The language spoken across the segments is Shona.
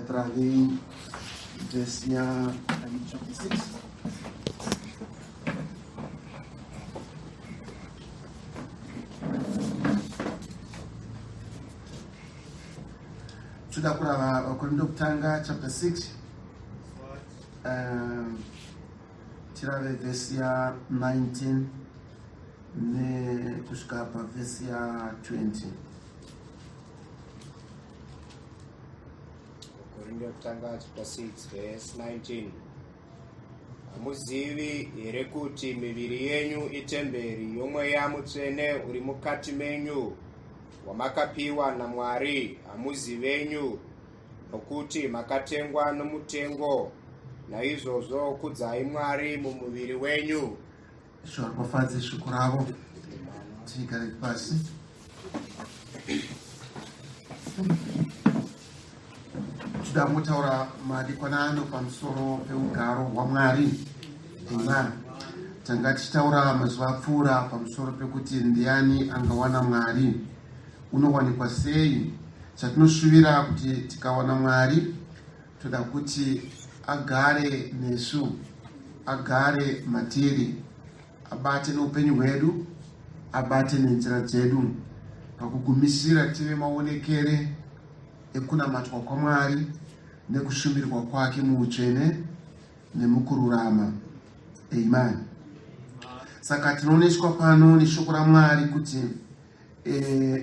travei versia 26. Tuda kurava Vakorinto kutanga chapter 6. Tirave versia 19 ne kusvika versia 20. Vakorinto kutanga chapter 6 verse 19. Hamuzivi here kuti miviri yenyu itemberi yomweya mutsvene uri mukati menyu, wamakapiwa naMwari? Hamuzivenyu nokuti makatengwa nomutengo, naizvozvo kudzai Mwari mumuviri wenyu. Pafadzi shoko ravo tigare pasi. Toda kutaura madekwana ano pamusoro peugaro hwaMwari. Amen. Tanga tichitaura mazuva apfuura pamusoro pekuti ndiani angawana Mwari, unowanikwa sei. Chatinoshuwira kuti tikawana Mwari toda kuti agare nesu, agare matiri, abate noupenyu hwedu, abate nenzira dzedu, pakugumisira tive maonekere ekunamatwa kwaMwari nekushumirwa kwake muutsvene nemukururama. Amen. Saka tinooneswa pano neshoko raMwari kuti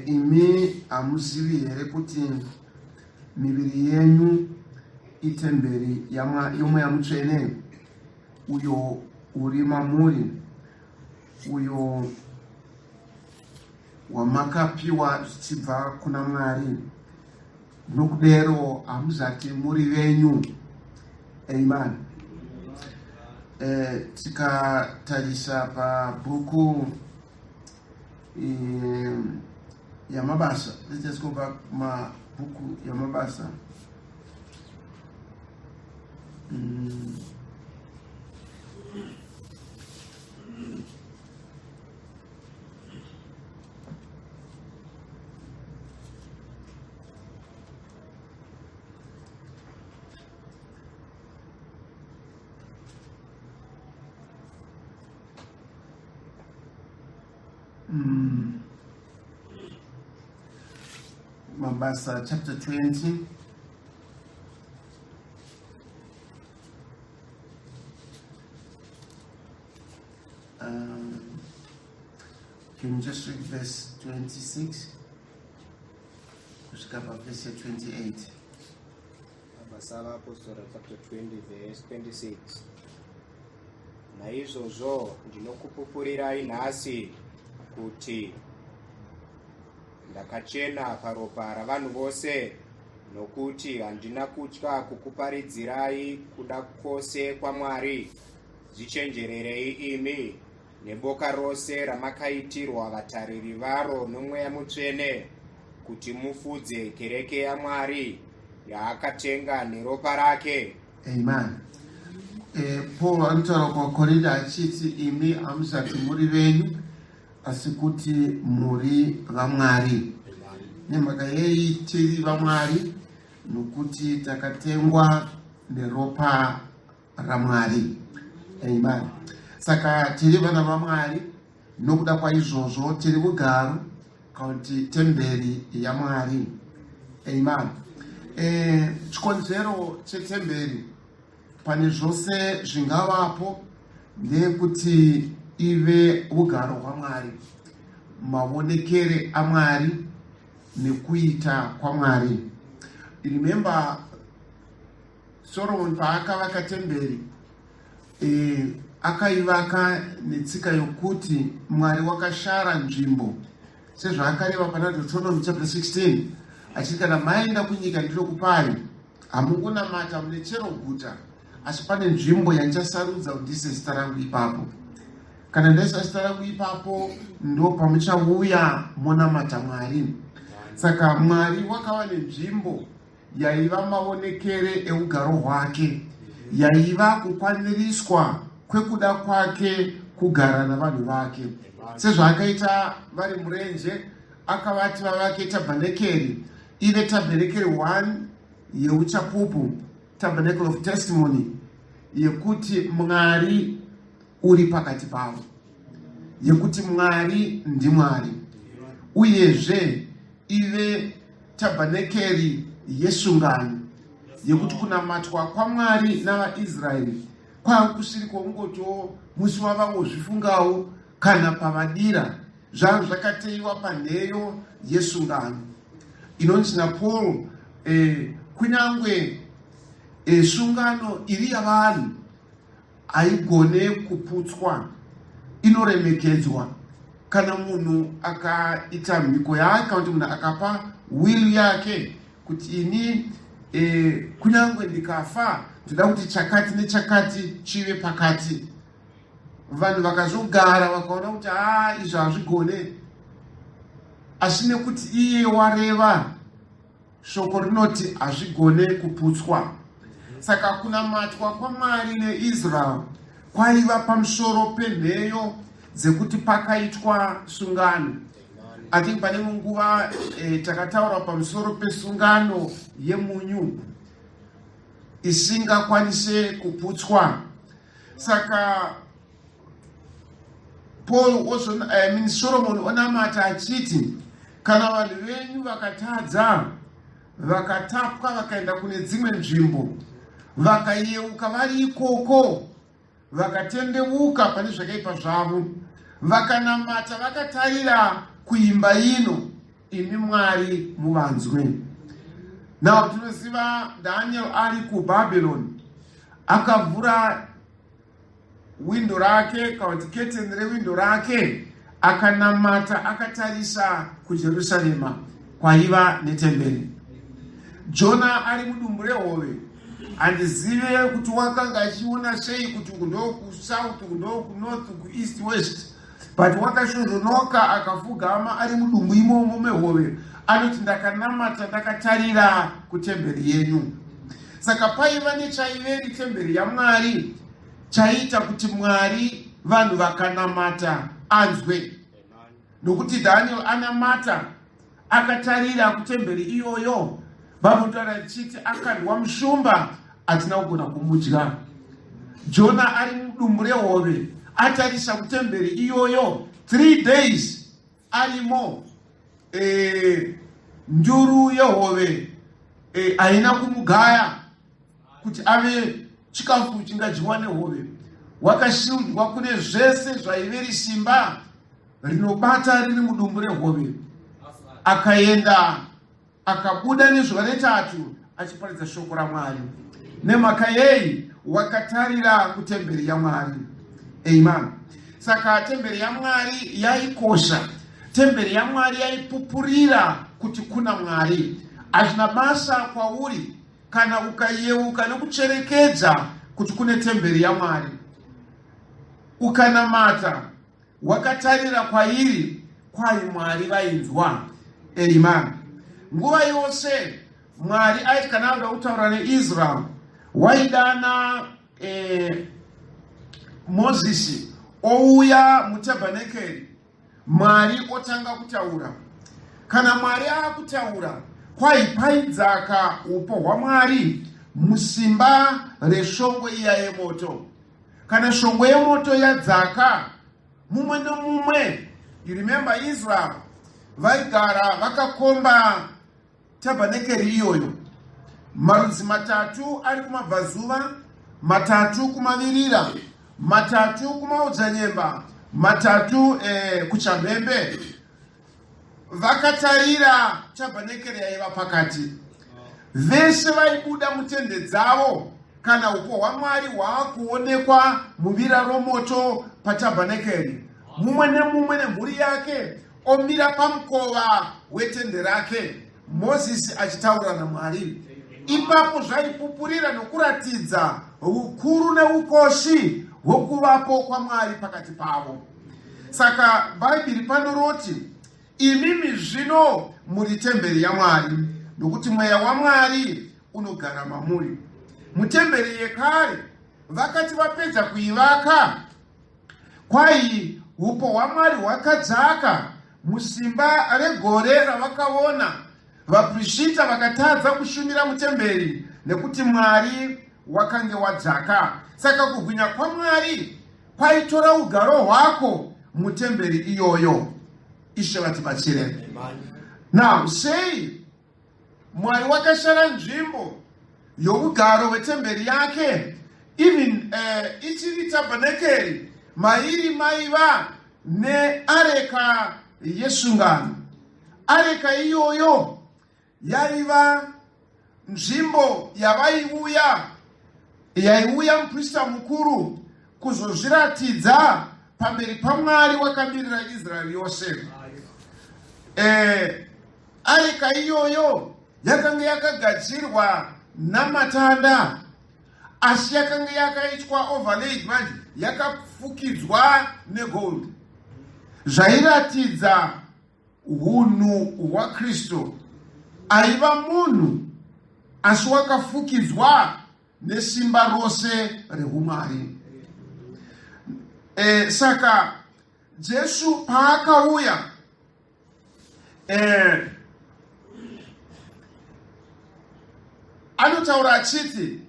imi hamuzivi here kuti miviri yenyu itemberi yomweya mutsvene, uyo uri mamuri, uyo wamakapiwa zvichibva kuna Mwari, nokudero hamuzati muri venyu. Amen. Tikatarisa pabhuku yamabasa, let's go back mabhuku yamabasa. Mabasa chapter 20. Can you just read verse 26? Kusvika verse 28. Mabasa aPostoli chapter 20 verse 26. Naizvozvo ndinokupupurirai nhasi kuti ndakachena paropa ravanhu vose, nokuti handina kutya kukuparidzirai kuda kwose kwaMwari. Zvichenjererei imi neboka rose ramakaitirwa vatariri varo noMweya Mutsvene, kuti mufudze kereke yaMwari yaakatenga neropa rake. Amen. Paul anotaura kuvaKorinto achiti imi hamuzati muri venyu, asi kuti muri vaMwari. Nemhaka yei tiri vaMwari? Nokuti takatengwa neropa raMwari. Amen. Saka tiri vana vaMwari, nokuda kwaizvozvo tiri ugaro kuti temberi yaMwari. Amen. Chikonzero chetemberi pane zvose zvingavapo ndeyekuti ive ugaro hwaMwari, maonekere aMwari nekuita kwaMwari. Remember, Solomon paakavaka temberi akaivaka netsika yokuti Mwari wakashara nzvimbo, sezvaakareva pana Deuteronomy chapter 16 achiti kana maenda kunyika ndinokupai, hamungonamata mune chero guta, asi pane nzvimbo yandichasarudza kuti ndiise zita rangu ipapo. Kana ndaisa zita rangu ipapo, ndo pamuchauya monamata Mwari. Saka Mwari wakava nenzvimbo yaiva maonekere eugaro hwake, yaiva kukwaniriswa kwekuda kwake kugara navanhu vake. Sezvaakaita vari murenje, akavati vavake tabhenekeri, ive tabhenekeri 1, yeuchapupu, tabernacle of testimony, yekuti Mwari uri pakati pavo, yekuti Mwari ndimwari, uyezve ive tabernakeri yesungano, yekuti kunamatwa kwaMwari navaIsraeri kwakusiri kwongoto musi wavangozvifungawo kana pavadira, zvanga zvakateiwa panheyo yesungano inonzi naPaul, kunyangwe sungano iri yavanhu haigone kuputswa, inoremekedzwa kana munhu akaita mhiko yake, kana kuti munhu akapa will yake kuti ini kunyangwe ndikafa ndoda kuti chakati nechakati chive pakati. Vanhu vakazogara vakaona kuti izvi hazvigone, asi nekuti iye wareva, shoko rinoti hazvigone kuputswa. Saka kunamatwa kwaMwari neIsrael kwaiva pamusoro penheyo dzekuti pakaitwa sungano. I think pane nguva takataura pamusoro pesungano yemunyu isingakwanise kuputswa. Saka Solomon onamata achiti, kana vanhu venyu vakatadza, vakatapwa vakaenda kune dzimwe nzvimbo, vakayeuka vari ikoko, vakatendeuka pane zvakaipa zvavo, vakanamata vakatarira kuimba ino, imi Mwari muvanzwe. Now tinoziva Daniel ari kuBhabhironi, akavhura windo rake, kana kuti keteni rewindo rake, akanamata akatarisa kuJerusarema kwaiva netemberi. Jona ari mudumbu rehove, handizive kuti wakanga achiona sei kuti uku ndo kusouth, uku ndo kunorth, kueast, west, but wakashozonoka akafugama ari mudumbu imomo mehove, anoti ndakanamata ndakatarira kutemberi yenyu. Saka paiva nechaiveri temberi yaMwari chaita kuti Mwari vanhu vakanamata anzwe. Nokuti Daniel anamata akatarira kutemberi iyoyo, Bhabhironi chiti akadwa mushumba atina kugona kumudya. Jona ari mudumbu rehove atarisa kutemberi iyoyo 3 days arimo, nduru yehove haina kumugaya kuti ave chikafu chingadyiwa nehove. Wakashindwa kune zvese zvaiveri simba rinobata riri mudumbu rehove. Akaenda akabuda nezuva retatu achiparidza shoko raMwari. Nemhaka yei wakatarira kutemberi yaMwari. Amen. Saka temberi yaMwari yaikosha, temberi yaMwari yaipupurira kuti kuna Mwari. Hazvina basa kwauri kana ukayeuka nekucherekedza kuti kune temberi yaMwari, ukanamata wakatarira kwairi, kwai Mwari vainzwa. Amen. Nguva yose Mwari aiti kana vada kutaura neIsrael, waidana Mozisi ouya mutabhenekeri, Mwari otanga kutaura. Kana Mwari akutaura, kwai paidzaka upo hwaMwari musimba reshongwe iya yemoto. Kana shongwe yemoto yadzaka, mumwe nomumwe, you remember Israel, vaigara vakakomba tabhenekeri iyoyo. Marudzi matatu ari kumabvazuva, matatu kumavirira, matatu kumaodzanyemba, matatu kuchamhembe. Vakatarira tabhenekeri yaiva pakati. Vese vaibuda mutende dzavo kana upo hwaMwari hwaakuonekwa muvira romoto patabhenekeri. Mumwe nemumwe nemhuri yake omira pamukova wetende rake, Mozisi achitaura naMwari. Ipapo zvaipupurira nokuratidza ukuru neukoshi hwokuvapo kwaMwari pakati pavo. Saka Bhaibheri panoroti, imimi zvino muri temberi yaMwari, nokuti mweya waMwari unogara mamuri. Mutemberi yekare vakati vapedza kuivaka, kwai upo hwaMwari hwakadzaka musimba regore ravakaona. vaprishita vakatadza kushumira mutemberi nekuti Mwari wakange wadzaka. Saka kubwinya kwaMwari kwaitora ugaro hwako mutemberi iyoyo. Ishe vatibatsire. Now, sei Mwari wakashara nzvimbo yougaro hwetemberi yake, even ichiri tabhenekeri mairi maiva neareka yesungano. Areka iyoyo yaiva nzvimbo yaiuya muprista mukuru kuzozviratidza pamberi paMwari wakamirira Israeri yose. Areka iyoyo yakanga yakagadzirwa namatanda, asi yakanga yakaitwa overlaid, manje yakafukidzwa negold, zvairatidza hunhu hwaKristu. Aiva munhu asi wakafukidzwa nesimba rose reumwari. Saka Jesu paakauya, anotaura achiti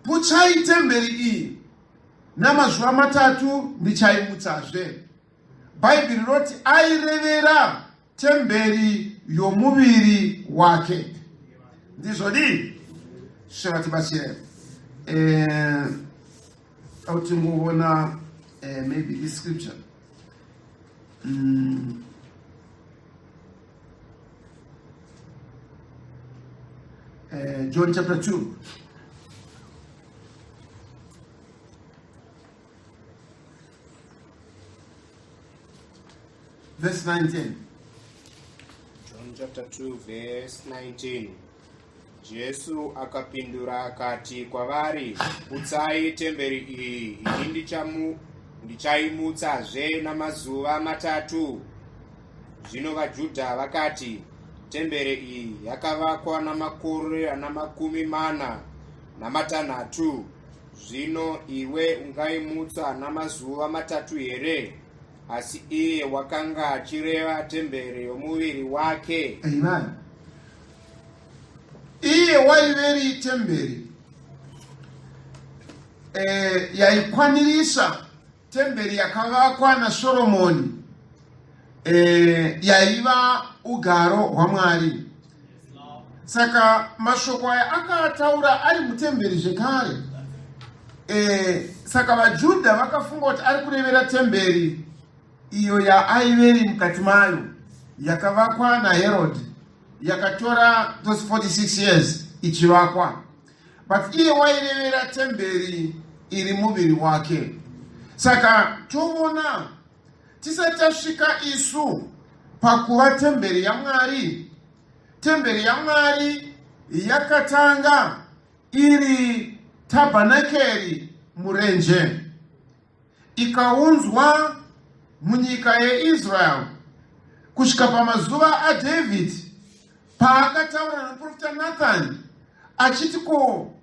putsai temberi iyi, namazuva 3 ndichaimutsazve. Bhaibheri roti airevera temberi yomuviri wake. Ndizvodi zvatibatsire. Autingoona maybe this scripture. John chapter 2. Verse 19. John chapter 2 verse 19. Jesu akapindura akati kwavari, putsai temberi iyi, ini ndichaimutsazve namazuva 3. Zvino vaJudha vakati, temberi iyi yakavakwa namakore ana 46. Zvino iwe ungaimutsa namazuva 3 here? Asi iye wakanga achireva temberi yomuviri wake. Amen. Iye waiveri temberi yaikwanirisa temberi yakavakwa naSoromoni, yaiva ugaro hwaMwari. Saka mashoko aya akataura ari mutemberi zvekare. Saka vaJudha vakafunga kuti ari kurevera temberi iyo yaaiveri mukati mayo, yakavakwa naHerodhi, yakatora those 46 years ichivakwa. But iye wairevera temberi iri muviri wake. Saka toona tisati tasvika isu pakuva temberi yaMwari. Temberi yaMwari yakatanga iri tabhanakeri murenje, ikaunzwa munyika yeIsrael kusvika pamazuva aDavid, paakataura nomuprofita Nathan achiti ko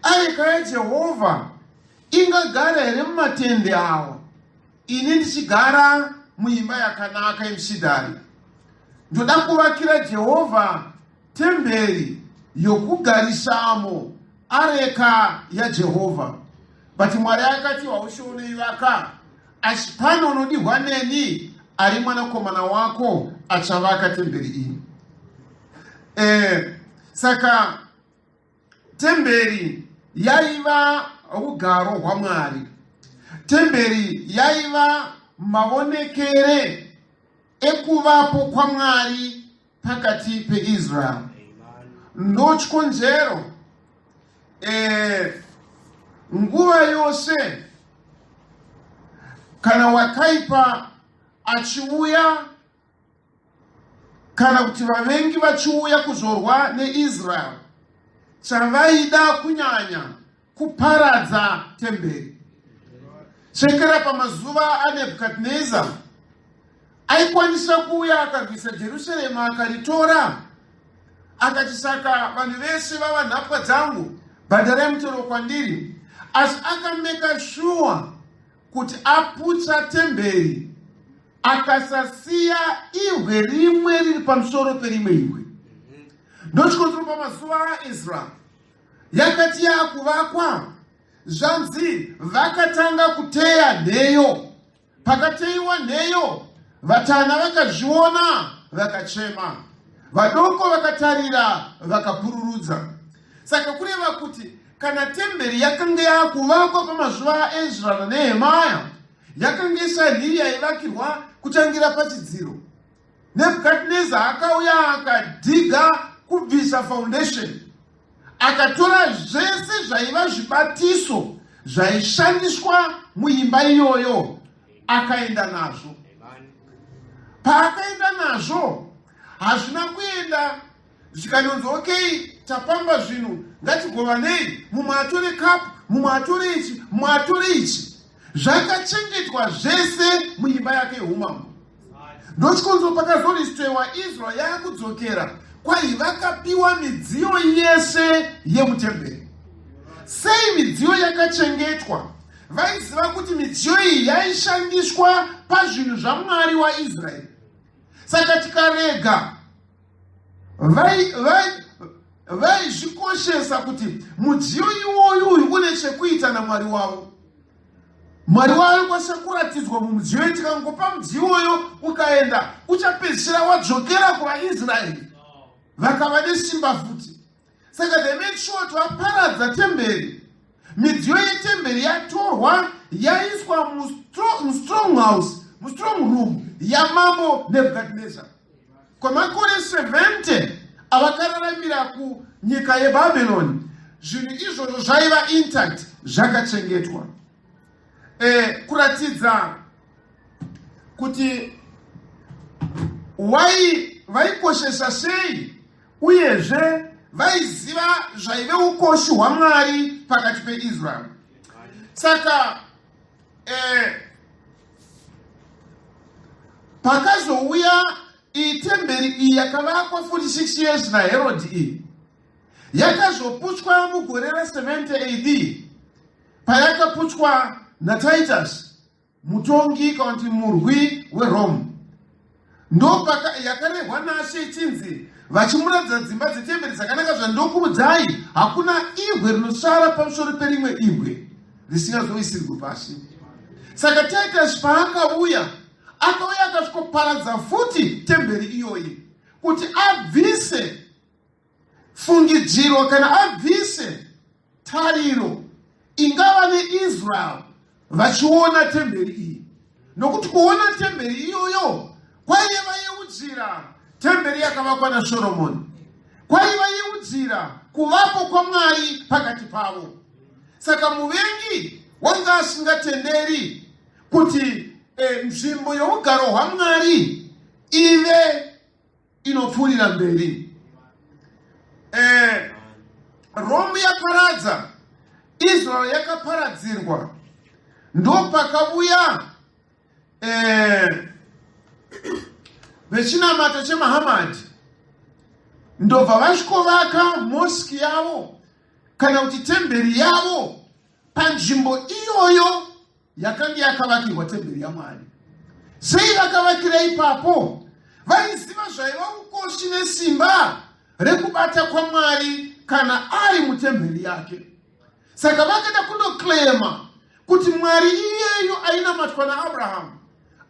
areka yaJehovha ingagara here mumatende awa, ini ndichigara muimba yakanaka yemusidhari. Ndoda kuvakira Jehovha temberi yokugarisamo areka yaJehovha. But Mwari akati waushonivaka, asi pano unodirwa neni, ari mwanakomana wako achavaka temberi iyi. Saka temberi yaiva ugaro hwaMwari. Temberi yaiva maonekere ekuvapo kwaMwari pakati peIsrael. Ndochikonzero nguva yose kana wakaipa achiuya, kana kuti vavengi vachiuya kuzorwa neIsrael, chavaida kunyanya kuparadza temberi. Chekera pamazuva aNebhukadhineza aikwanisa kuuya akarwisa Jerusarema akaritora, akati saka vanhu vese vava nhapwa dzangu, bhadharai mutoro kwandiri. Asi akameka sure kuti aputsa temberi akasasiya ibwe rimwe riri pamusoro perimwe ibwe. Ndochikonzero pamazuva aIsraeri yakati yakuvakwa, zvanzi vakatanga kuteya nheyo. Pakateyiwa nheyo, vatana vakazviona vakachema, vadoko vakatarira vakapururudza. Saka kureva kuti kana temberi yakanga yakuvakwa pamazuva aEzra naNehemia, yakanga isari yaivakirwa kutangira pachidziro. Nebhukadhineza akauya akadhiga kubvisa foundation, akatora zvese zvaiva zvibatiso zvaishandiswa muimba iyoyo akaenda nazvo. Paakaenda nazvo, hazvina kuenda zvikanonzi okay, tapamba zvinhu, ngatigovanei, mumwe atore kapu, mumwe atore ichi, mumwe atore ichi. Zvakachengetwa zvese muimba yake yeumambo. Ndochikonzero pakazoristewa Israeri yakudzokera kwai vakapiwa midziyo yese yemutemberi. Sei midziyo yakachengetwa? Vaiziva kuti midziyo iyi yaishandiswa pazvinhu zvaMwari waIsraeri. Saka tikarega vaizvikoshesa kuti mudziyo iwoyu une chekuita naMwari wavo. Mwari wavo kwasa kuratidzwa mumudziyo iyi. Tikangopa mudziyo iwoyo ukaenda, uchapedzisira wadzokera kuvaIsraeri vakava nesimba futi. Saka they made sure kuti vaparadza temberi. Midziyo yetemberi yatorwa yaiswa mustrong house, mustrong room yamambo Nebhukadhineza. Kwamakore 70 avakararamira kunyika yeBhabhironi, zvinhu izvozvo zvaiva intact, zvakachengetwa. Kuratidza kuti vaikoshesa sei, uyezve vaiziva zvaive ukoshi hwaMwari pakati peIsraeri. Saka pakazouya temberi iyi yakavakwa 46 years naHerodhi iyi, yakazoputswa mugore ra70 AD payakaputswa naTitus, mutongi kana kuti murwi weRome. Ndo yakarehwa naShe ichinzi vachimuratidza dzimba dzetemberi dzakanaka zvandokuudzai, hakuna ibwe rinosara pamusoro perimwe ibwe risingazoisirwe pasi. Saka Titus paakauya, akauya akasvikoparadza futi temberi iyoyi kuti abvise fungidziro kana abvise tariro ingava neIsraeri vachiona temberi iyi. Nokuti kuona temberi iyoyo kwaiva yeudzira temberi yakavakwa naSoromoni, kwaiva yeudzira kuvapo kwaMwari pakati pavo. Saka muvengi wanga asingatenderi kuti nzvimbo yeugaro hwaMwari ive inopfuurira mberi. Rome yaparadza, Israeri yakaparadzirwa. Ndo pakauya vechinamato cheMahamadi, ndobva vasvikovaka moski yavo kana kuti temberi yavo panzvimbo iyoyo yakanga yakavakirwa temberi yaMwari. Sei vakavakira ipapo? Vaiziva zvaiva ukoshi nesimba rekubata kwaMwari kana ari mutemberi yake. Saka vakaenda kundoklema kuti Mwari iyeyo ainamatwa naAbhurahamu,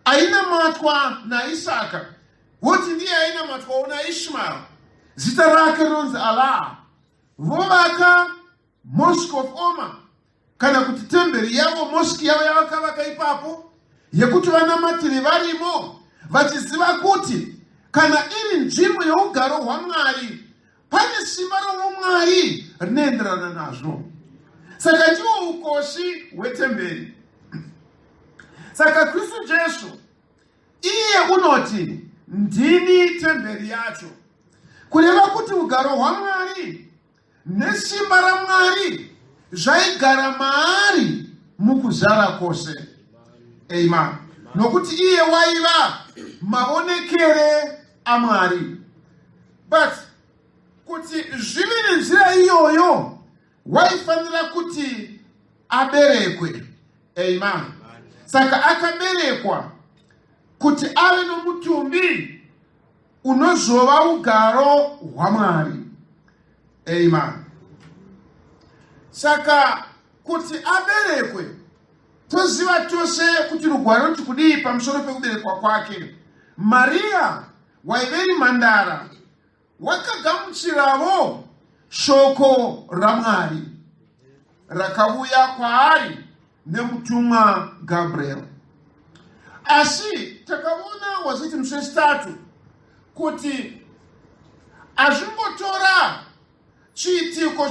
ainamatwa naIsaka, woti ndiye ainamatwawo naIshmael, zita rake rinonzi Allah. Vovaka Mosque of Omar, kana kuti temberi yavo, moski yavo yavakavaka ipapo, yekuti vanamatiri varimo, vachiziva kuti kana iri nzvimbo yeugaro hwaMwari, pane simba roumwari rinoenderana nazvo. Saka ndiwo ukoshi hwetemberi. Saka Kristu Jesu iye unoti ndini temberi yacho, kureva kuti ugaro hwaMwari nesimba raMwari zvaigara maari mukuzara kwose. Amen. Nokuti iye waiva maonekere aMwari. But kuti zvive nenzira iyoyo waifanira kuti aberekwe. Amen. Saka akaberekwa kuti ave nomutumbi unozova ugaro hwaMwari. Amen. Saka kuti aberekwe, toziva tose kuti rugwaro ntikudii pamusoro pekuberekwa kwake. Maria waiveri mhandara wakagamuchiravo shoko raMwari rakauya kwaari nemutumwa Gabriel. Asi takaona waziti muswe 3 kuti azvimbotora chiitiko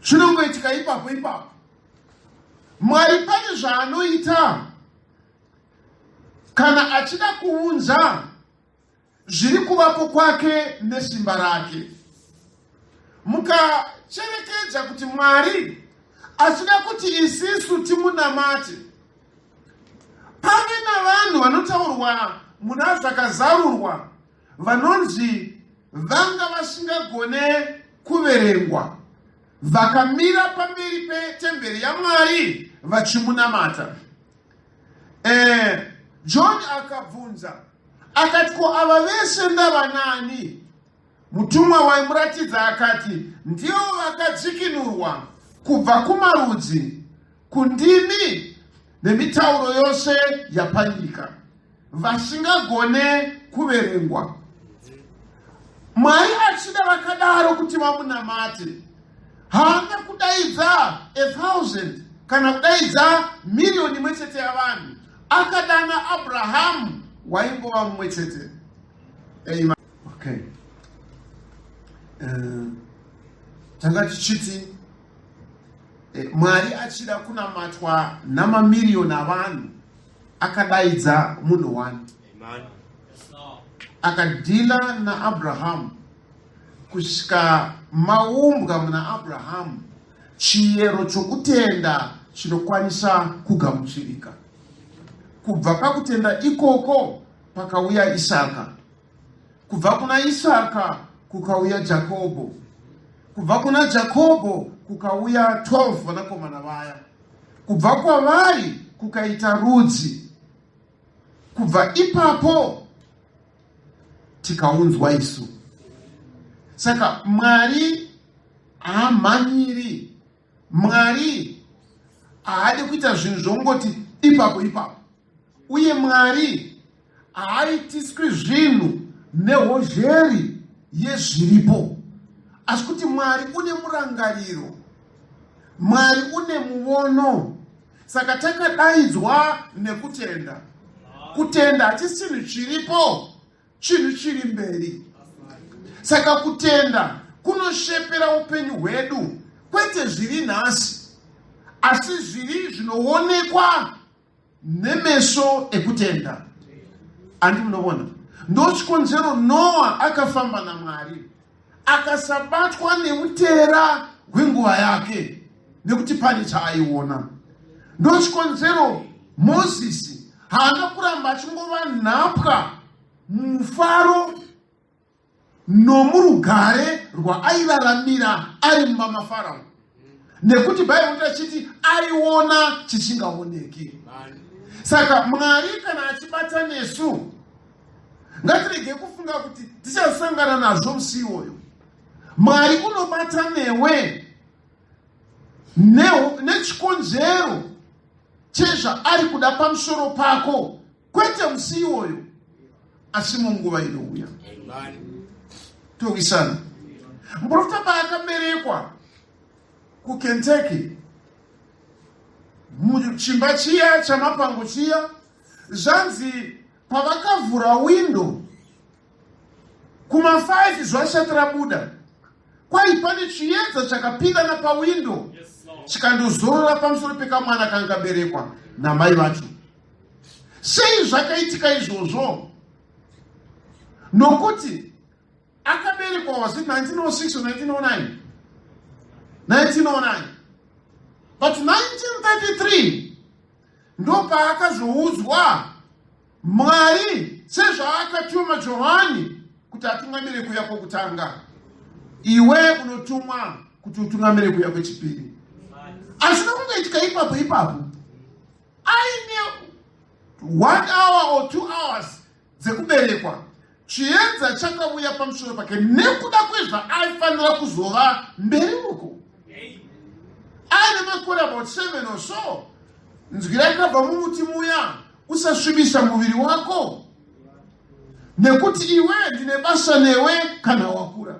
chinongoitika ipapo. Mwari pane zvaanoita kana achida kuunza zviri kuvapo kwake nesimba rake. Mukacherekedza kuti Mwari achida kuti isisu timunamate, pave navanhu vanotaurwa muna zvakazarurwa vanonzi vanga vasingagone kuverengwa, vakamira pamberi petemberi yaMwari vachimunamata. John akabvunza akati, ko ava vese ndavanani? Mutumwa waimuratidza akati, ndivo vakadzikinurwa kubva kumarudzi, kundimi nemitauro yose yapanyika, vasingagone kuverengwa. Mwari achida vakadaro kuti vamunamate, haana kudaidza 1,000 kana kudaidza miriyoni mwechete yavanhu. Akadana Abrahamu waingova mumwe chete. Amen. Okay. Tanga tichiti Mwari achida kunamatwa namamiriyoni avanhu, akadaidza munhu 1. Amen. Akadhila naAbhurahamu kusvika maumbwa muna Abhurahamu chiyero chokutenda chinokwanisa kugamuchirika. Kubva pakutenda ikoko pakauya Isaka, kubva kuna Isaka kukauya Jakobho, kubva kuna Jakobho kukauya 12 vanakomana vaya, kubva kwavari kukaita rudzi, kubva ipapo tikaunzwa isu. Saka Mwari haamhanyiri, Mwari haadi kuita zvinhu zvongoti ipapo. Uye Mwari haaitiswi zvinhu nehozheri yezviripo, asi kuti Mwari une murangariro, Mwari une muono. Saka takadaidzwa nekutenda. Kutenda hatisi chinhu chiripo, chinhu chiri mberi. Saka kutenda kunoshepera upenyu hwedu, kwete zviri nhasi, asi zviri zvinoonekwa nemeso ekutenda. Andi munoona, ndochikonzero Noa akafamba naMwari, akasabatwa nemutera hwenguva yake, nekuti pane chaaiona. Ndochikonzero Mozisi haana kuramba achingova nhapwa mufaro nomurugare rwaairaramira ari mumba maFarao, nekuti Bhaibheri rachiti aiona chisingaoneki. Saka Mwari kana achibata nesu, ngatirege kufunga kuti tichasangana nazvo musi iwoyo. Mwari unobata newe nechikonzero chezva ari kuda pamusoro pako, kwete musi iwoyo, asi munguva inouya. Towisana. Muprofita paakaberekwa kuKentucky, muchimba chiya chamapango chiya, zvanzi pavakavhura windo kuma5 zvasati rabuda, kwai pane chiedza chakapinda napawindo chikandozorora pamusoro pekamwana kangaberekwa namai vacho. Sei zvakaitika izvozvo? Nokuti akaberekwa was it 1906 or 1909? 1909. But 1933 ndo paakazoudzwa Mwari sezvaakatuma Johani kuti atungamire kuya kwokutanga, iwe unotumwa kuti utungamire kuya kwechipiri. Asi nokungoitika ipapo. aine 1 hour or 2 hours dzekuberekwa, chiedza chakauya pamusoro pake nekuda kwezva aifanira kuzova mberi uko. Aine makore about 7 or so. Nzwira ikabva mumuti muya, usasvibisa muviri wako, nekuti iwe ndine basa newe kana wakura.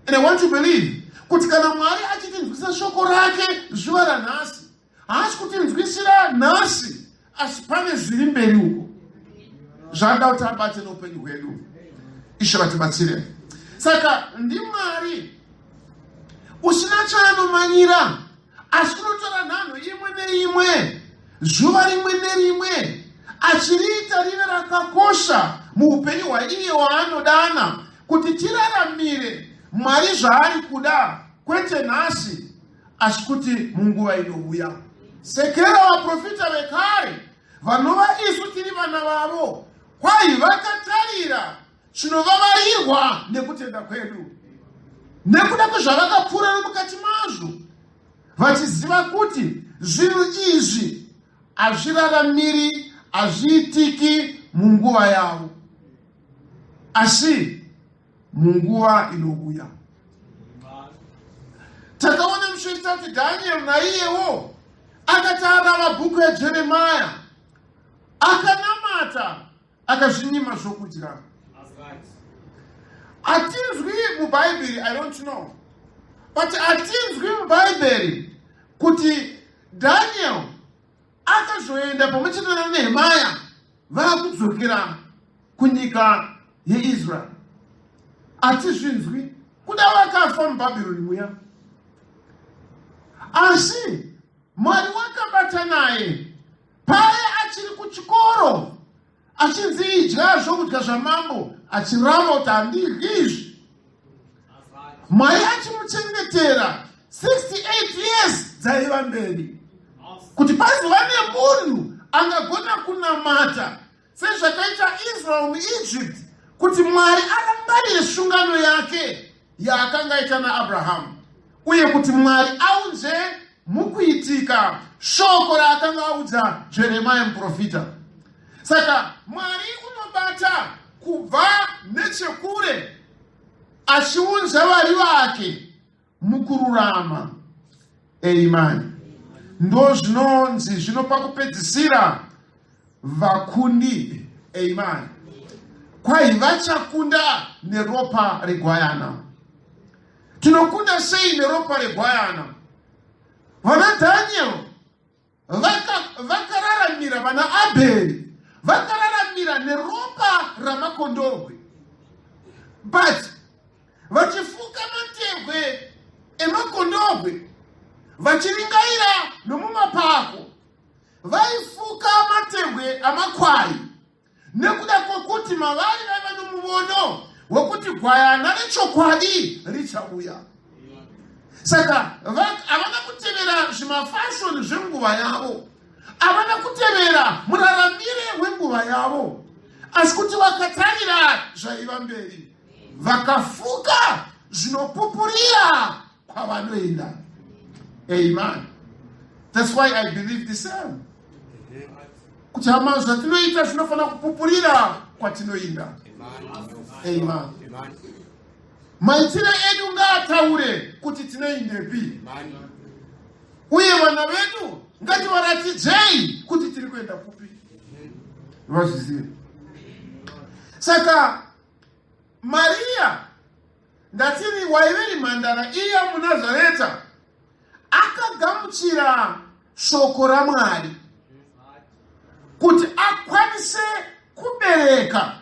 And I want to believe kuti kana Mwari achitinzwisa shoko rake zuva ranhasi, haasi kutinzwisira nhasi, asi pane zviri mberi uko zvada kuti abate noupenyu hwedu. Ishe vatibatsire. Saka ndi Mwari usina chaanomanyira, asi unotora nhanho imwe neimwe, zuva rimwe nerimwe, achiriita rive rakakosha muupenyu hwaiye waanodana kuti tiraramire Mwari zvaari kuda, kwete nhasi asi kuti munguva inouya. Sekera vaprofita vekare vanova isu tiri vana vavo, kwai vakatarira chinovavarirwa nekutenda kwedu, nekuda kwezvavakapfuura nomukati mazvo, vachiziva kuti zvinhu izvi hazviraramiri, hazviitiki munguva yavo, asi munguva inouya. Takaona mushorita kuti Daniel naiyewo akatara mabhuku eJeremia, akanamata, akazvinyima zvokudya. Atinzwi muBhaibheri, I don't know, but atinzwi muBhaibheri kuti Daniel akazoenda pamwechete naNehemia vakudzokera kunyika yeIsrael. Atizvinzwi kuda vakafa muBhabhironi muya, asi Mwari wakabata naye paya achiri kuchikoro, achinzi idya zvokudya zvamambo, achiramba kuti handidyi izvi. Mwari achimuchengetera 68 years dzaiva mberi, kuti pazova nemunhu angagona kunamata sezvakaita Israel muEgypt, kuti Mwari arangarire sungano yake yaakanga aita naAbhurahama, uye kuti Mwari aunze mukuitika shoko raakanga audza Jeremia muprofita. Saka Mwari unobata kubva nechekure, achiunza vari vake mukururama. Amen. Ndo zvinonzi zvinopa kupedzisira vakundi. Amen. Kwai vachakunda neropa regwayana. Tinokunda sei neropa regwayana? Vana Daniel vakararamira, vana Abeli vakararamira neropa ramakondobwe, but vachifuka matehwe emakondobwe, vachiringaira nomumapako, vaifuka matehwe amakwai, nekuda kwokuti mavari vaiva nomuvono wokuti gwayana rechokwadi richauya. Saka havana kutevera zvimafashoni zvenguva yavo, havana kutevera muraramire wenguva yavo, asi kuti vakatarira zvaiva mberi, vakafuka zvinopupurira kwavanoenda. Amen. That's why I believe the same. Kuti hama zvatinoita zvinofana kupupurira kwatinoenda. Amen. Maitiro edu ngaataure kuti tinoendepi, uye vana vedu ngativaratidzei kuti tiri kuenda kupi. Vazvizive. Saka Maria, ndatiri waiveri mhandara iya muNazareta, akagamuchira shoko raMwari kuti akwanise kubereka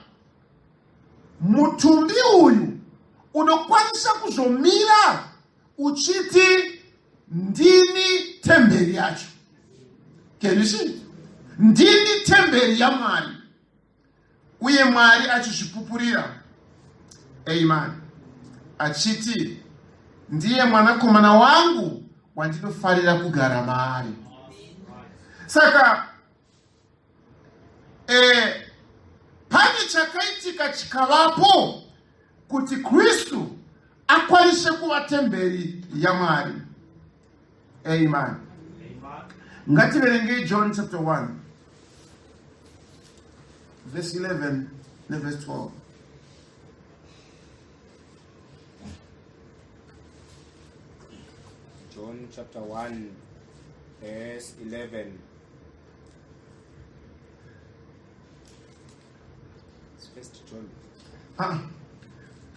mutumbi uyu unokwanisa kuzomira uchiti ndini temberi yacho. Can you see? Ndini temberi ya Mwari, uye Mwari achizvipupurira. Amen. Achiti ndiye mwanakomana wangu wandinofarira kugara maari. Saka pane chakaitika chikavapo kuti Kristu akwanise kuva temberi ya Mwari. Amen. Ngativerenge John chapter 1, verse 11 and verse 12. John chapter 1, verse 11. It's First John.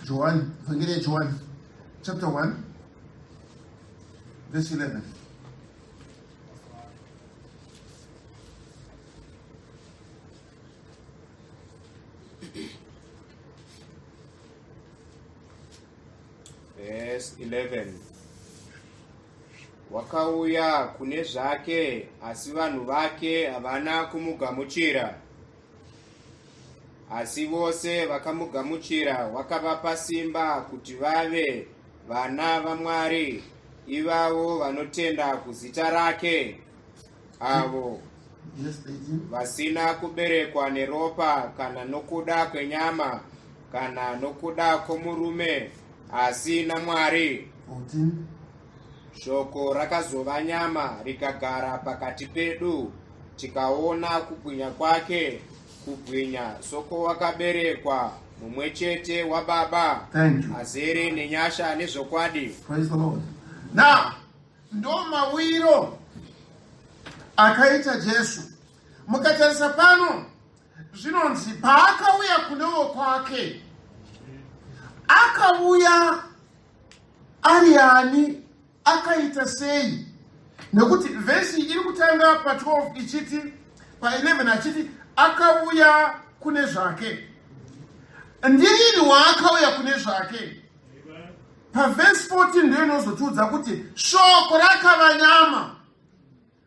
John, forget John, chapter 1, verse 11. Verse 11. Wakauya kune zvake, asi vanhu vake havana kumugamuchira. Asi vose vakamugamuchira wakavapa simba kuti vave vana vaMwari, ivavo vanotenda kuzita rake, avo vasina kuberekwa neropa kana nokuda kwenyama kana nokuda kwomurume, asi naMwari. 14. Shoko rakazova nyama rikagara pakati pedu, tikaona kubwinya kwake, kubwinya soko wakaberekwa mumwe chete waBaba, azere nenyasha nezvokwadi. Praise the Lord. Now, ndo mawiro akaita Jesu. Mukatarisa pano, zvinonzi paakauya kunewo kwake, akauya ari ani, akaita sei? Nekuti vesi iri kutanga pa 12 ichiti, pa 11 achiti akauya kune zvake. Ndirini waakauya kune zvake? Pa verse 14 ndio inozotudza kuti shoko rakava nyama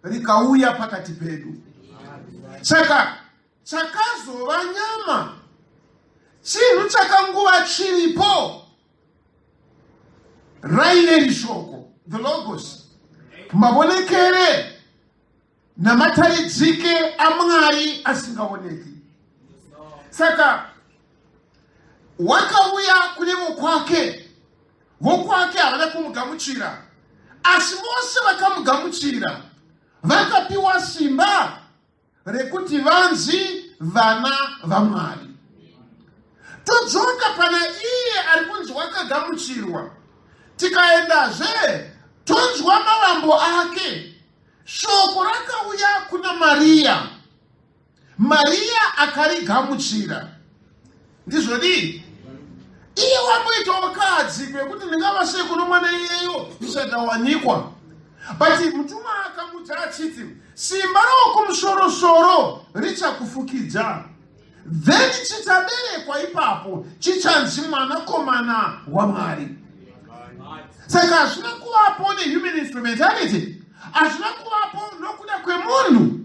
rikauya pakati pedu. Saka chakazova nyama, chinhu chakanguva chiripo, raine rishoko, the logos, mabonekere namataridzike aMwari asingaoneki. Saka wakauya kune vokwake, vokwake havana kumugamuchira, asi vose vakamugamuchira vakapiwa simba rekuti vanzi vana vaMwari. Todzoka pana iye ari kunzi wakagamuchirwa, tikaendazve tonzwa mavambo ake. Shoko rakauya kuna Maria, Maria akarigamuchira. Ndizvodi iye wamuita wakadzi kwekuti ndingava sei kuno mwana iyeyo zvisadawanikwa. But mutuma akamudza achiti simba rokumusoro-soro richakufukidza, then chichaberekwa ipapo chichanzi mwanakomana waMwari. Saka hazvina kuvapo nehuman instrumentality, hazvina kuvapo nokuda kwemunhu,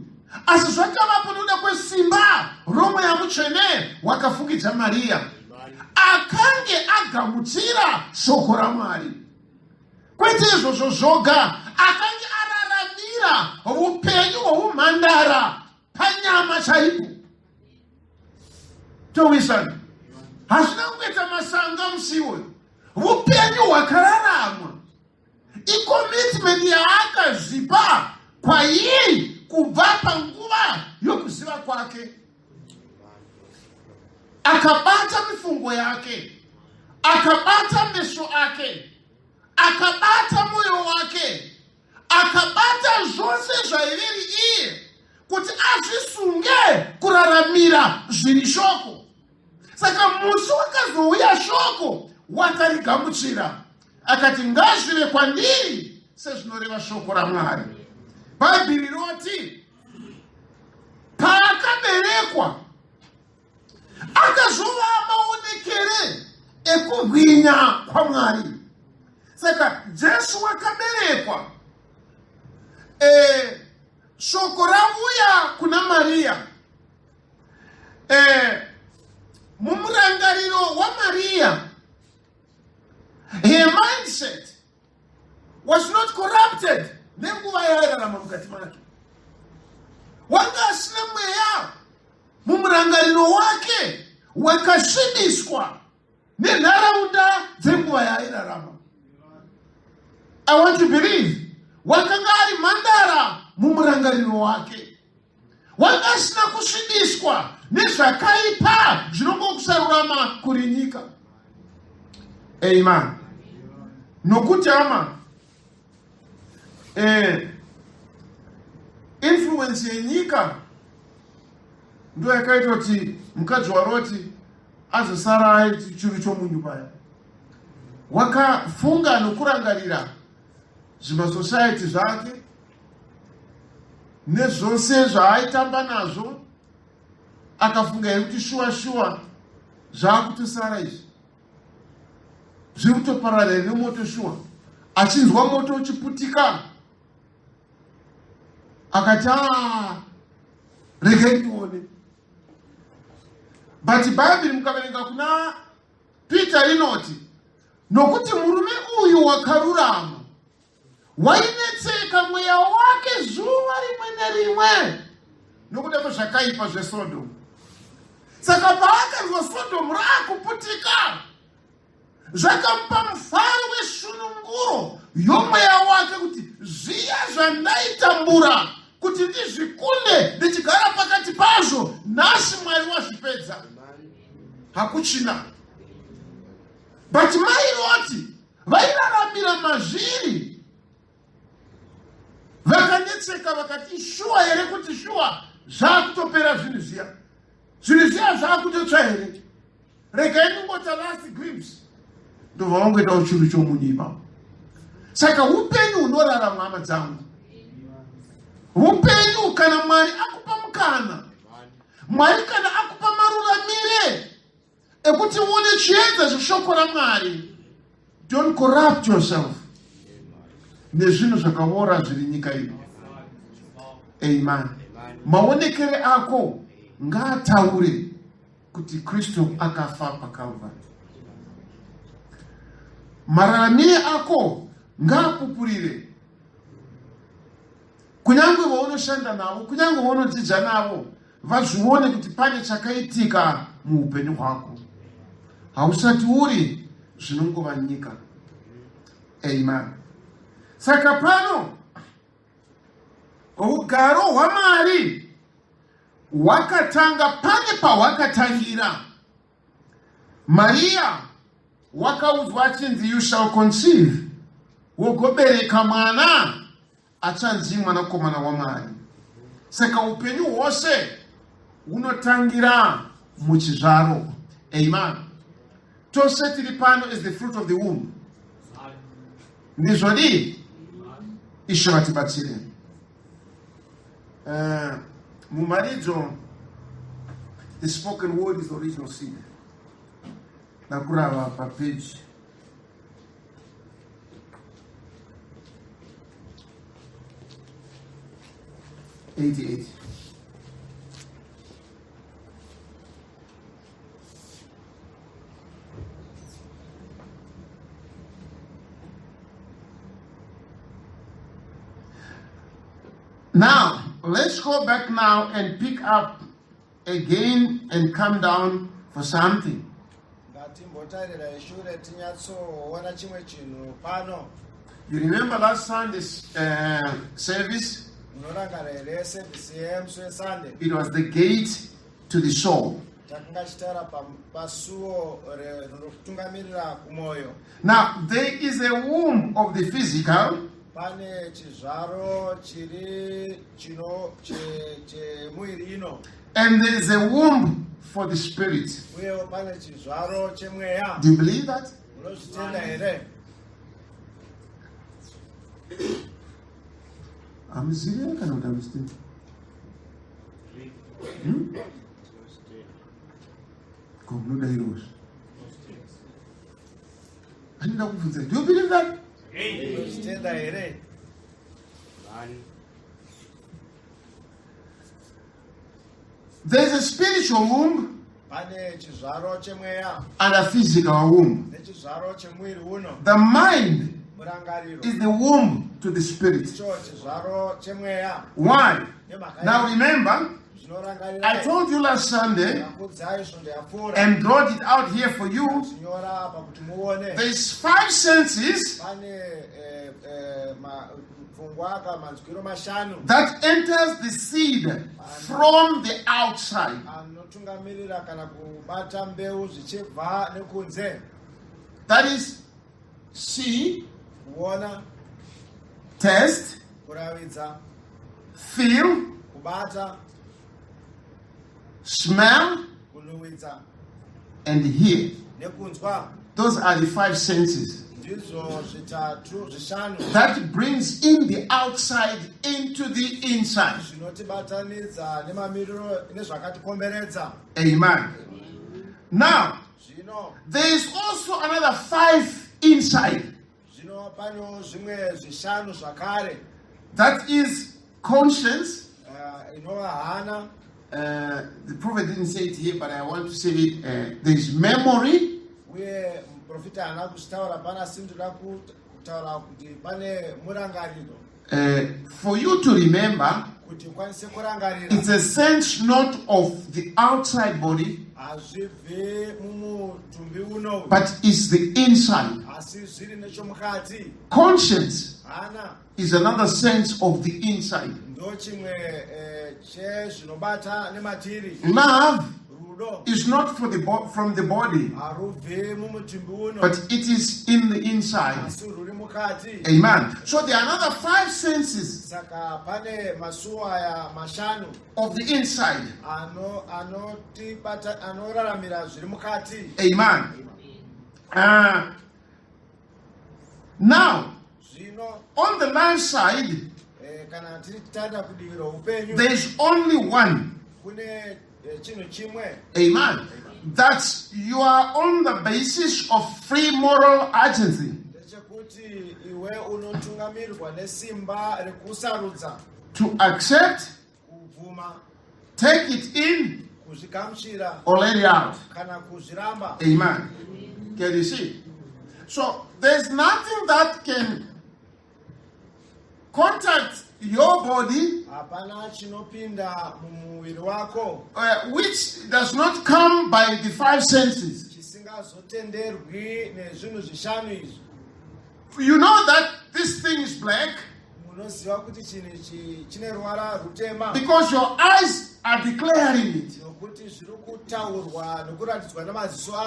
asi zvakavapo nokuda kwesimba roMweya Mutsvene wakafukidza Maria, akange agamuchira shoko raMwari. Kwete izvozvo zvoga, akange araramira upenyu hwoumhandara panyama chaipo. Towisana, hazvina kuita masanga musiwo, upenyu hwakararamwa, icommitment yaakazvipa kwairi kubva panguva yokuziva kwake. Akabata mifungo yake, akabata meso ake, akabata moyo wake, akabata zvose zvaiviri iye kuti azvisunge kuraramira zviri shoko. Saka musi wakazouya shoko wakarigamuchira, akati ngazvive kwandiri sezvinoreva shoko raMwari. Bhaibheri roti paakaberekwa akazova maonekere ekubwinya kwaMwari. Saka Jesu wakaberekwa, shoko rauya kuna Maria. Mumurangariro waMaria, her mindset was not corrupted nenguva yairarama mukati make. Wanga asina mweya mumurangariro wake wakasvibiswa nenharaunda dzenguva yairarama. I want to believe wakanga ari mhandara mumurangariro wake. Wanga asina kusvibiswa nezvakaipa zvinongokusarurama kuri nyika. Amen. Nokuti ama influence yenyika ndo yakaita kuti mukadzi waroti azosara aiti churu chomunyu paya. Wakafunga nokurangarira zvimasociety zvake nezvose zvaaitamba nazvo, akafunga kuti shuwa zvaakutosara izvi zviri kutopararira nemoto shuwa. Achinzwa moto uchiputika akati regai tione. But Bible mukaverenga kuna Peter rinoti, nokuti murume uyu wakarurama wainetseka mweya wake zuva rimwe nerimwe nokuda zvakaipa zveSodom. Saka paakanzwa Sodom raakuputika, zvakamupa mufaro wesununguro yomweya wake kuti zviya zvandaitambura kuti ndizvikunde ndichigara pakati pazvo, nhasi Mwari wazvipedza, hakuchina. But mairoti vairaramira mazviri, vakanetseka vakati shuwa here kuti shuwa zvakutopera zvinhu zviya zvakutotsva here, regai ningota last glimpse, ndobva vangoita uchuru chomunyipa. Saka upenyu hunorarama hama dzangu, upenyu kana Mwari akupa mukana, Mwari kana akupa maruramire ekuti uone chiedza zveshoko raMwari, don't corrupt yourself nezvinhu zvakaora zviri nyika ino. Amen. Maonekere ako ngaataure kuti Kristu akafa paKalvari. Mararamire ako ngaapupurire, kunyange vaunoshanda navo, kunyange vaunodzidza navo, vazvione kuti pane chakaitika muupenyu hwako, hausati uri zvinongova nyika. Amen. Saka pano ugaro hwaMwari hwakatanga pane pahwakatangira. Maria wakaudzwa achinzi you shall conceive, wogobereka mwana achanzi mwanakomana waMwari. Saka upenyu hwose hunotangira muchizvaro. Amen. Tose tiri pano is the fruit of the womb. Ndizvodi Ishe vatibatsire. Mumaridzo, the spoken word is the original seed. Nakurava pa page 88. Now, let's go back now and pick up again and come down for something. You remember last Sunday's service? It was the gate to the soul. Now, there is a womb of the physical, and there is a womb for the spirit. Do you believe that? I'm serious, I cannot understand. Do you believe that? There's a spiritual womb and a physical womb. The mind is the womb to the spirit. Why? Now remember, I told you last Sunday and brought it out here for you. There's 5 senses that enters the seed from the outside. That is see, taste, feel, smell, and hear. Those are the five senses that brings in the outside into the inside. Amen. Now, there is also another five inside. That is conscience. The prophet didn't say it here, but I want to say it. There is memory. For you to remember, it's a sense not of the outside body, but it's the inside. Conscience is another sense of the inside. Love is not from the body, but it is in the inside. Amen. So there are another five senses of the inside. Amen. Now, on the life side, there is only one. Amen. That you are on the basis of free moral agency to accept, take it in, or let it out. Amen. Can you see? So there's nothing that can contact your body which does not come by the five senses. You know that this thing is black because your eyes are declaring it.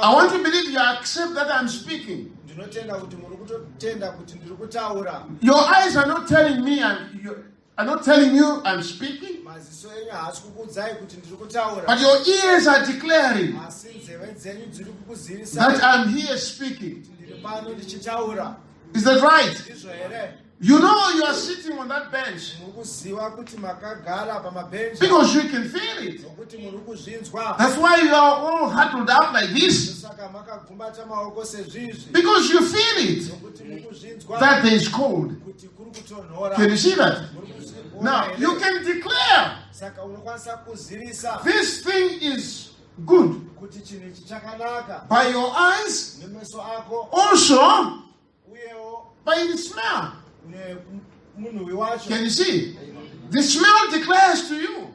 I want to believe you accept that I'm speaking. Your eyes are not telling me are not telling you I'm speaking, but your ears are declaring that I'm here speaking. Is that right? You know you are sitting on that bench because you can feel it. That's why you are all huddled up like this, because you feel it that there is cold. Can you see that? Now you can declare this thing is good by your eyes, also by the smell. Can you see? The smell declares to you.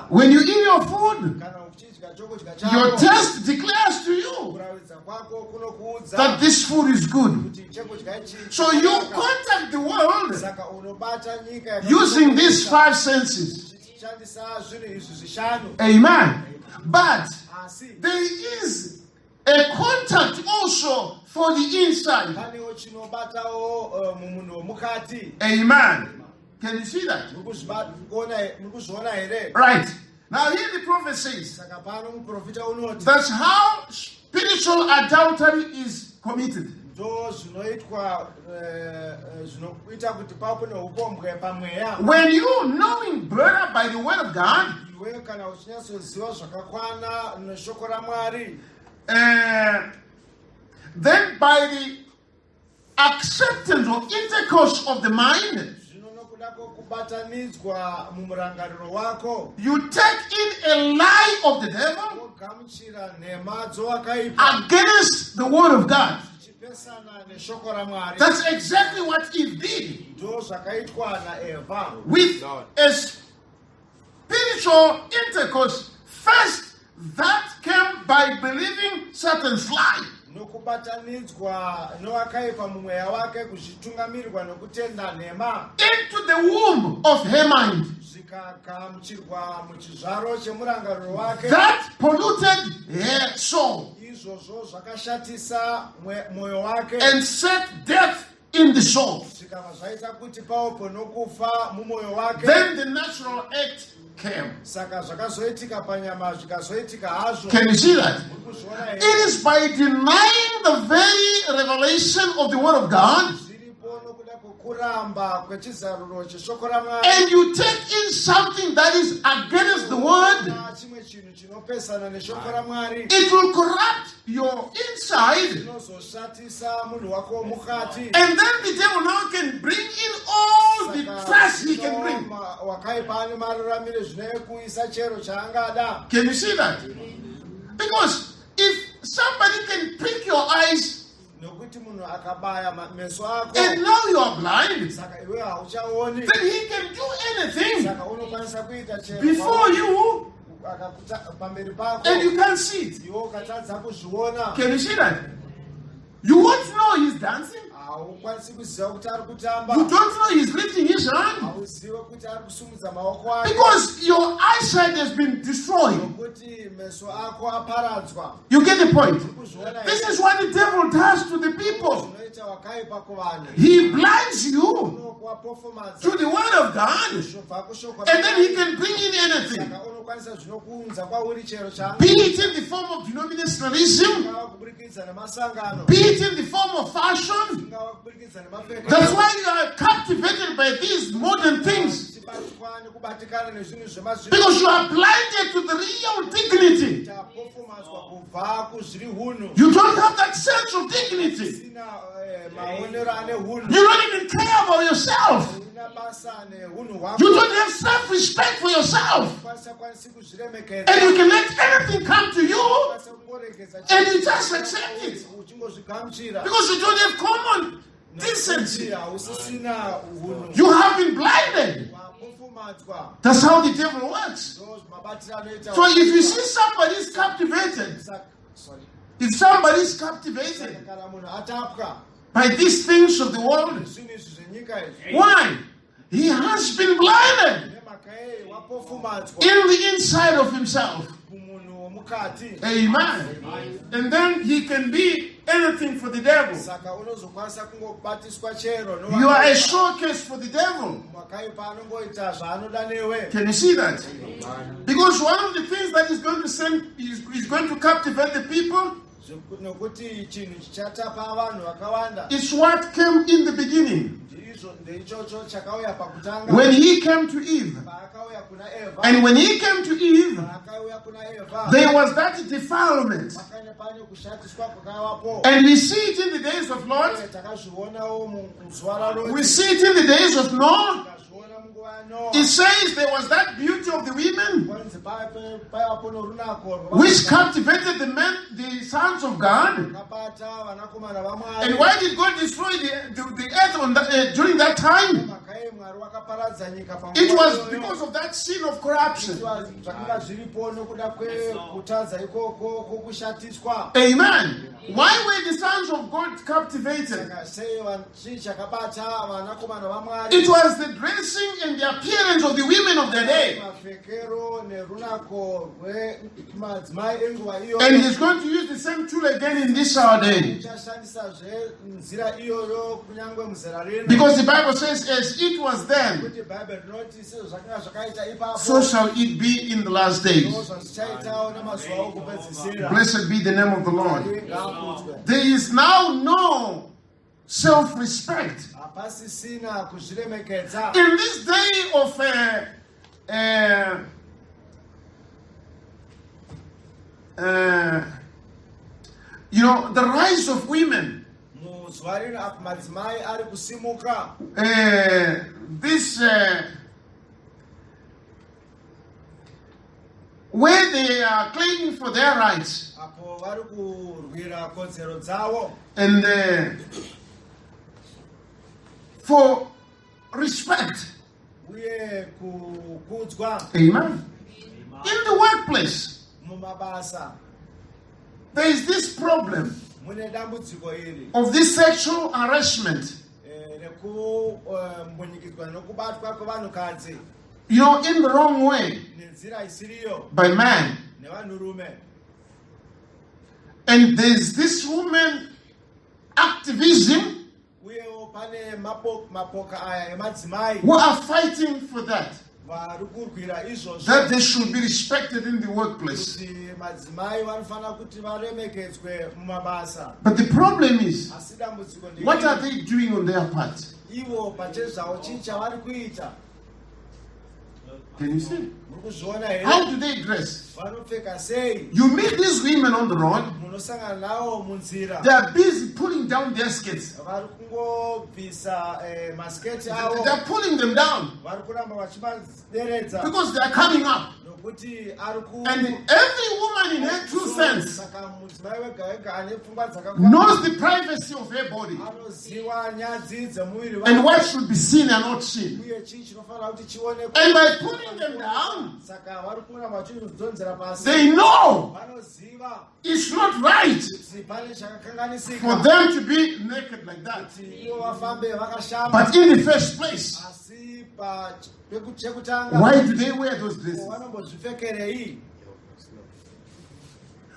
When you eat your food, your taste declares to you that this food is good. So you contact the world using these five senses. Amen. But there is a contact also for the inside. Amen. Can you see that? Right. Now here the prophet says that's how spiritual adultery is committed. When you knowing better by the word of God, then by the acceptance or intercourse of the mind, you take in a lie of the devil against the word of God. That's exactly what Eve did with a spiritual intercourse. First, that came by believing Satan's lie. kubatanidzwa nowakaipa mumweya wake kuzvitungamirwa nokutenda nhema into the womb of her mind. zvikagamuchirwa muchizvaro chemurangariro wake That polluted her soul izvozvo zvakashatisa mwoyo wake and set death in the soul. zvikava zvaita kuti paupo nokufa mumwoyo wake. Then the natural act came. Saka zvakazoitika panyama zvikazoitika hazvo. Can you see that? Murikuzviona here? It is by denying the very revelation of the Word of God, Zviripo nokuda kwokuramba kwechizaruro cheshoko raMwari. and you take in something that is against the Word, Chimwe chinhu chinopesana neshoko raMwari. it will corrupt your inside, Zvinozoshatisa munhu wako womukati. and then the devil now can bring in all the trash he can bring. Wakaipa ane mararamire zvinokuisa chero chaangada. Can you see that? Because if somebody can prick your eyes Nokuti munhu akabaya meso ako. and now you are blind, Saka iwe hauchaoni. then he can do anything Saka unokwanisa kuita chero. before you Pamberi pako. and you can't see it. Iwe ukatadza kuzviona. Can you see that? You won't know he's dancing. Haukwanisi kuziva kuti ari You kutamba. don't know he's lifting his hand Hauzive kuti ari kusumudza maoko ake. because your eyesight has been destroyed. Nokuti meso ako aparadzwa. You get the point? Kuzviona This here. is what the devil does to the people. Zvinoita wakaipa kuvanhu. He blinds you Unokuvapofomadza. to the Word of God, Zvinobva kushoko and then he raMwari. can bring in anything. Saka unokwanisa zvinokuunza kwauri chero chaanga. Be it in the form of denominationalism, Ungava kuburikidza nemasangano. be it in the form of fashion. Ungava kuburikidza nemapfekero. That's why you are captivated by these modern things, Tichibatwa nekubatikana nezvinhu zvemazvino. because you are blinded to the real dignity. Tapofomadzwa kubva kuzviri hunhu. You don't have that sense of dignity. Sina maonero ane hunhu. You don't even care about yourself. Una basa nehunhu hwako. You don't have self-respect for yourself. Kwanisi kuzviremekedza. And you can let anything come to you Kwanisa kungoregedza and chiro. you just accept it Uchingozvigamuchira. because you don't have common decency. Hausisina hunhu. You have been blinded. Wapofomadzwa. That's how the devil works. Mabatiro anoita. So if you see somebody is captivated, Sorry. if somebody is captivated Kana munhu atapwa. by these things of the world, Zvinhu izvi zvenyika izvi. why? He has been blinded Nemhaka wapofomadzwa. in the inside of himself. Kumunhu womukati. Amen. And then he can be anything for the devil. Saka unozokwanisa kungobatiswa chero. You are a showcase for the devil. Wakaipa anongoita zvaanoda newe. Can you see that? Because one of the things that is going to is going to captivate the people Nokuti chinhu chichatapa vanhu vakawanda. is what came in the beginning. Ndeichocho chakauya pakutanga. When he came to Eve. Paakauya kuna Eva. And when he came to Eve, Paakauya kuna Eva. there was that defilement. Pakanga pane kushatiswa kwakavapo. And we see it in the days of Lot. Takazvionawo muzuva raRoti. We see it in the days of Noah. Takazviona munguva yaNoa. It says there was that beauty of the women Kwanzi paivapo norunako which captivated the men, the sons of God. rwakabata vanakomana vaMwari. And why did God destroy the earth on during that time? Mhaka Mwari wakaparadza nyika panguva It was iyoyo. because of that sin of corruption. Zvakanga zviripo nokuda kwekutadza ikoko kwokushatiswa. Amen. Why were the sons of God captivated? Saka sei chii chakabata vanakomana vaMwari. It was the dressing and the appearance of the women of the day. Mapfekero nerunako rwemadzimai enguva iyo. And he's going to use the same tool again in this our day. Uchashandisazve nzira iyoyo kunyangwe muzera rino. Because the Bible says, as it was then, Kuti Bible rinoti sezvo zvakanga zvakaita ipapo. so shall it be in the last days. Zvazvichaitawo namazuva okupedzisira. Blessed be the name of the Lord. Ngakudzwe. There is now no self-respect. Hapasisina kuzviremekedza. In this day of the rise of women, Muzuva rino apo madzimai ari kusimuka. this where they are claiming for their rights Apo vari kurwira kodzero dzavo. and for respect. Uye kukudzwa Amen. In the workplace, mumabasa. there is this problem mune dambudziko iri of this sexual harassment, nekumbunyikidzwa nokubatwa kwevanhukadzi in the wrong way nenzira isiriyo by man. nevanhurume. And there's this woman activism Uyewo pane mapoka aya emadzimai who are fighting for that, vari kurwira izvozvo that they should be respected in the workplace. kuti madzimai vanofanira kuti varemekedzwe mumabasa. But the problem is, Asi dambudziko what are ndei they doing on their part? ivo pachezvavo chii chavari kuita. Can you see? Muri kuzviona here How do they dress? vanopfeka sei. You meet these women on the road, Munosangana navo munzira they are busy pulling down their skirts. vari kungobvisa masiketi avo They are pulling them down vari kuramba vachimaderedza because they are coming up. nokuti ari ku And every woman in her true sense saka mudzimai wega wega ane pfungwa knows the privacy of her body anoziva nyadzi dzemuviri and wake what should be seen and not seen. uye chii chinofanira kuti chionekwe. And by pulling them down, Saka vari kuramba vachizodzonzera pasi they know vanoziva it's not right kuti pane for chakakanganisika them to be naked like that. kuti ivo vafambe vakashamba. But in the first place, Asi chekutanga why do they wear those dresses? vanombozvipfekerei.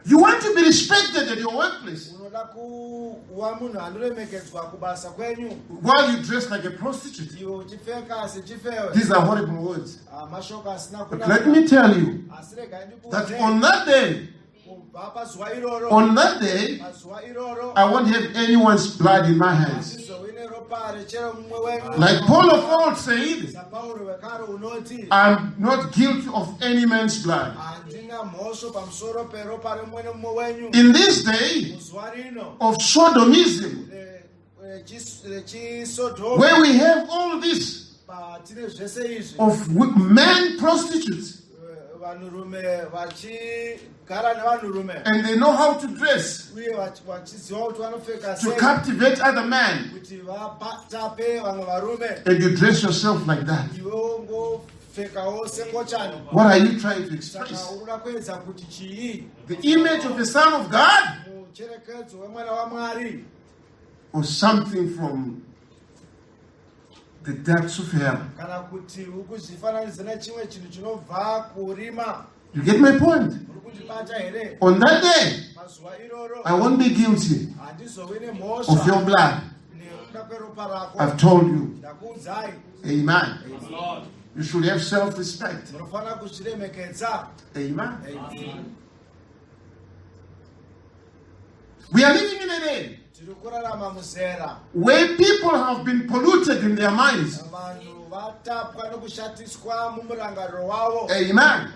You want to be respected at your workplace Unoda kuva munhu anoremekedzwa kubasa kwenyu while you dress like a prostitute. iwe uchipfeka sechifewe. These are horrible words. Mashoko asina But kunaka. let me tell you Asi regai that ndikuudze on that day, kubva pazuva iroro pazuva iroro I won't have anyone's blood in my hands. hazvizovine ropa rechero mumwe wenyu. Like Paul of old said, sapauro wekare unoti I'm not guilty of any man's blood. handina mhosvo pamusoro peropa remumwe nemumwe wenyu. In this day Muzuva rino of sodomism, rechisodhomu where we have all this patine zvese izvi of men prostitutes, vanhurume vachigara nevanhurume and they know how to dress uye vachiziva kuti vanopfeka to sei captivate other men, kuti vatape vamwe varume. and you dress yourself like that. Iwe ngopfekawo sengochani. What are you trying to Saka express? urikuda kuedza kuti chii The image of the Son of God, mucherekedzo wemwana waMwari or something from the depths of hell? kana kuti uri kuzvifananidza nechimwe chinhu chinobva kurima. You get my point? Uri kuzvibata here. On that day, Pazuva iroro I won't be guilty handizovi of your nemhosva blood. nekuda kweropa rako. I've told you. Ndakuudzai Amen. You should have self-respect. munofanira kuzviremekedza. Amen. We are living in a day Tiri kurarama muzera where people have been polluted in their minds. vanhu vatapwa nokushatiswa mumurangariro wavo. Amen.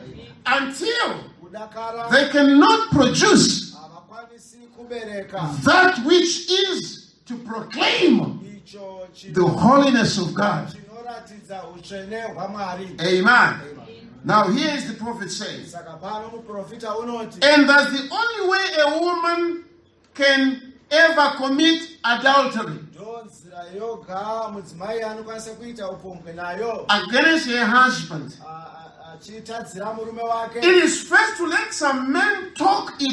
Until Kudakara they cannot produce havakwanisi kubereka that which is to proclaim icho the holiness of God. chinoratidza utsvene hwaMwari. Amen. Now here is the prophet saying, Saka pano muprofita unoti and that's the only way a woman can ever commit adultery ndo nzira yoga mudzimai anokwanisa kuita upombwe nayo against her husband. achitadzira murume It wake. is first to let some men talk her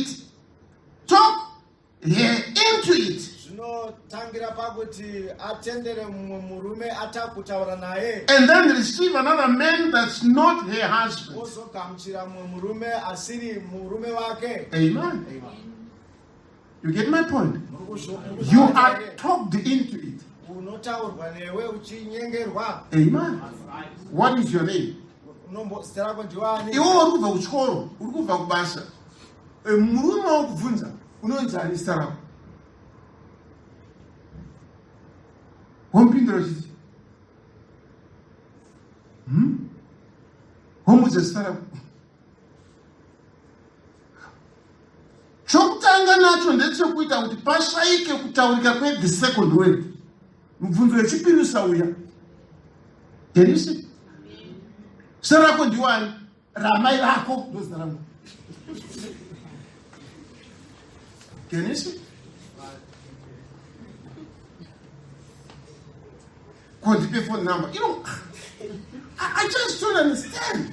into it, Zvinotangira pakuti atendere mumwe murume atakutaura naye and then receive another man that's not her husband. ozogamuchira mumwe murume asiri murume wake. Amen. You get my point? You are talked into it. unotaurwa newe uchinyengerwa. Amen. What is your name? Zita rako ndiwani? Iwo uri kubva kuchikoro, uri kubva kubasa. Murume wokubvunza, unonzani zita rako? Womupindura chiti? Womudza zita rako? Chokutanga nacho ndechekuita kuti pashaike kutaurika the second word. Mubvunzo wechipiri usauya. Can you see? Zita rako ndiwani? Ramai rako ndo zita rangu. Can you see? Condipe phone number. You know, I just don't understand.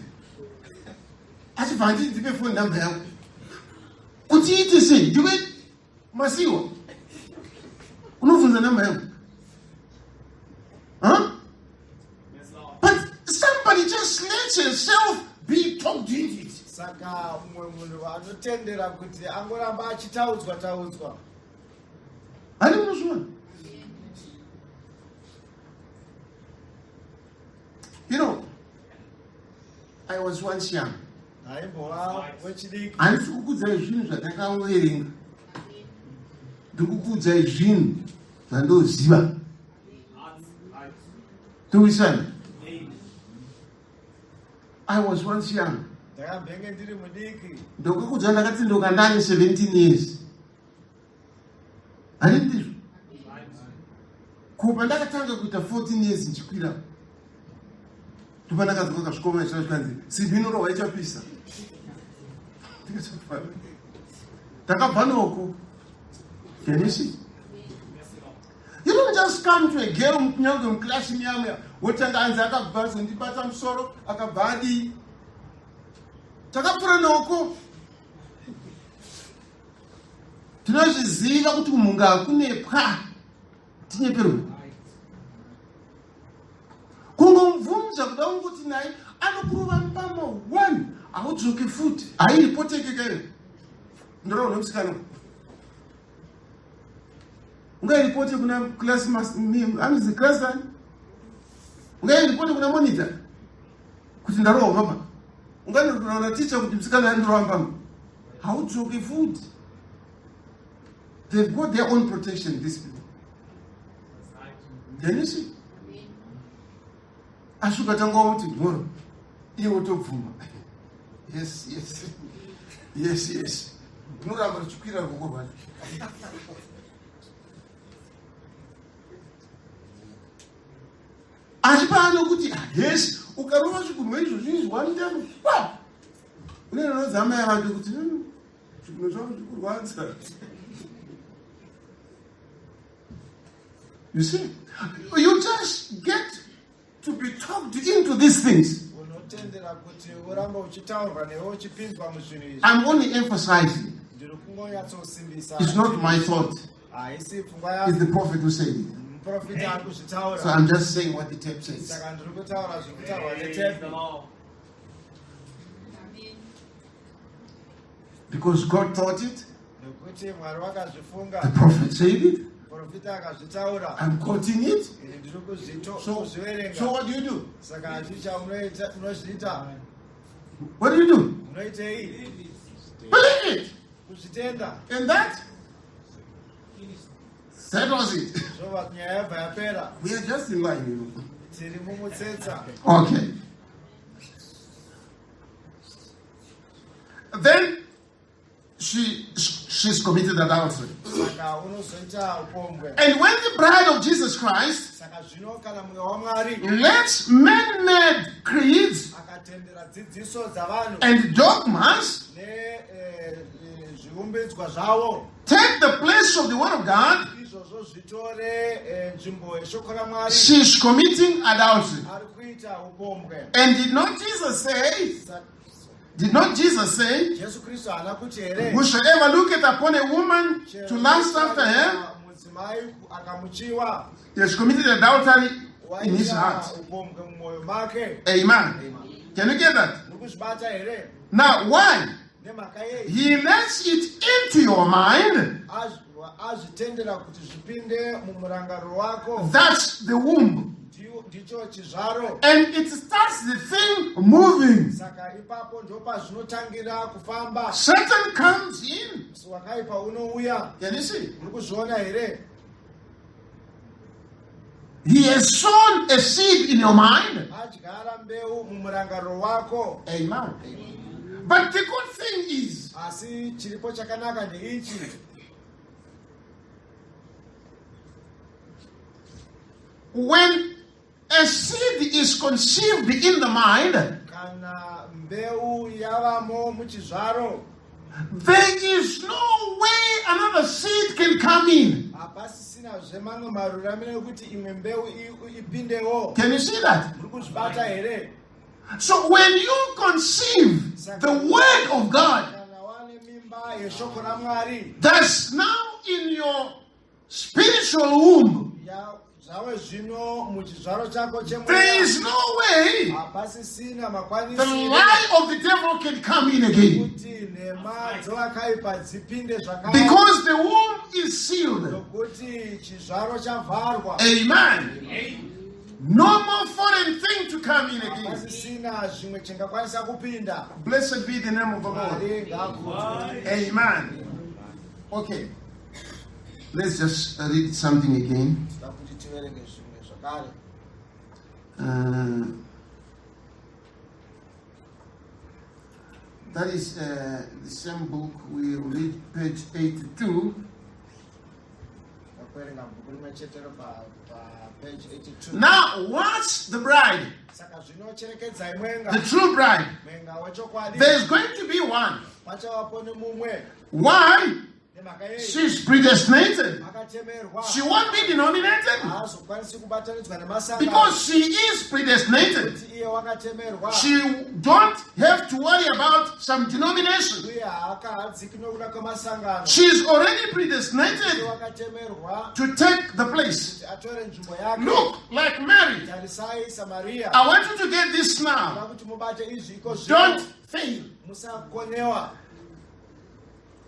As if I didn't phone number. Kuti iti si, ndiwe masiwa. Huh? But somebody just lets yourself be talked into it. Saka umwe munhu anotendera kuti angoramba achitaudzwa. I don't know. You know, I was once young. Aimbova wechidiki. Handisi kukuudzai zvinhu zvatakaverenga. Ndikukuudzai zvinhu zvandoziva. Towisana. I was once young. Ndakambenge ndiri mudiki. Ndokukuudza ndakatsindoka ndane 17 years. Handizvo. Kubva ndakatanga kuita 14 years ndichikwira. Ndopandakazwa kasvikoma zvikanzi simbi inorohwa ichapisa. Takabva noko. Can you see? You don't just come to a girl kunyange muklasi muyamwe wotanga anzi akabva zondibata musoro akabva adi. Takapfuura noko. Tinozviziva kuti munga hakunepwa. Tinyeperwa. Kungomvunza kuda kuti naye anokurova mpama 1 haudzoki futi hairipoteke kare. Ndoroona musikana. Ungairipote kuna class amizi class ani? Ungairipote kuna monitor kuti ndarowa baba. Ungandoona teacher kuti musikana andorowa mpama. Haudzoki futi. They've got their own protection, these people. Can you see? Ashukatangwa uti moro. Iye utobvuma. Yes. Unoramba uchikwira kukorwa. Achipano kuti yes, ukarova zvikunwa izvo zvinhu zvanitemo. Wow. Unenozama yavantu kuti zvikunwa zvavo zvikurwadza. You see, you just get to be talked into these things. I'm only emphasizing. It's not my thought. It's the prophet who said it. So I'm just saying what the tape says. Because God thought it. The prophet said it. I'm quoting it. So what do you do? What do you do? Believe it. And that settles it. We are just in line, you know. Okay. Then she's committed adultery. And when the bride of Jesus Christ lets man-made creeds and dogmas take the place of the Word of God, she's committing adultery. And did not Jesus say, whosoever looketh upon a woman to lust after her, he has committed adultery in his heart. Amen. Can you get that? Now, why? He lets it into your mind. That's the womb. And it starts the thing moving. Satan comes in. Can you see? He has sown a seed in your mind. Amen. But the good thing is, when a seed is conceived in the mind, there is no way another seed can come in. Can you see that? So when you conceive the Word of God, that's now in your spiritual womb, zvawe zvino muchizvaro chako there is no way hapasisina the makwanisiro lie of the devil can come in again. kuti nhema dzevakaipa dzipinde zvakare Because the womb is sealed. nokuti chizvaro chavharwa. Amen. No more foreign thing to come in again. hapasisina zvimwe chingakwanisa kupinda. Blessed be the name of the Lord. Mwari ngaakudzwe. Amen. Okay. Let's just read something again. Tinoda kuti tiverenge zvimwe zvakare. That is the same book. We read page 82. Takuverenga bhuku rimwe chetero page 82. Now, watch the bride, Saka zvino cherechedzai mwenga. the true bride. Mwenga wechokwadi. There is going to be one. Pachavapo nemumwe. Why? Nemhaka yei. She's predestinated. Akatemerwa. She won't be denominated haazokwanisi kubatanidzwa nemasangano. because she is predestinated. Kuti iye wakatemerwa. She don't have to worry about some denomination. Uye haakahadziki nokuda kwemasangano. She's already Iye predestinated wakatemerwa to take the place. kuti atore nzvimbo yake. Look, like Mary. Tarisai Samaria. I want you to get this Toda now. kuti mubate izvi iko zvino. Don't fail. Musakonewa.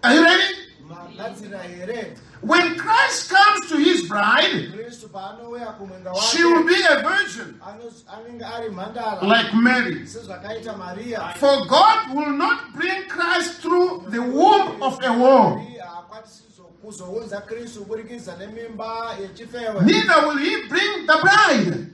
Are you ready? Magadzira here. When Christ comes to his bride, Kristu paanouya kumwenga she will wake. be a virgin, Anenge ari mhandara. like Mary. Sezvakaita Maria. For God will not bring Christ through the womb of a war. Haakwanisi kuzounza Kristu kuburikidza nemimba yechifewe. Neither will he bring the bride.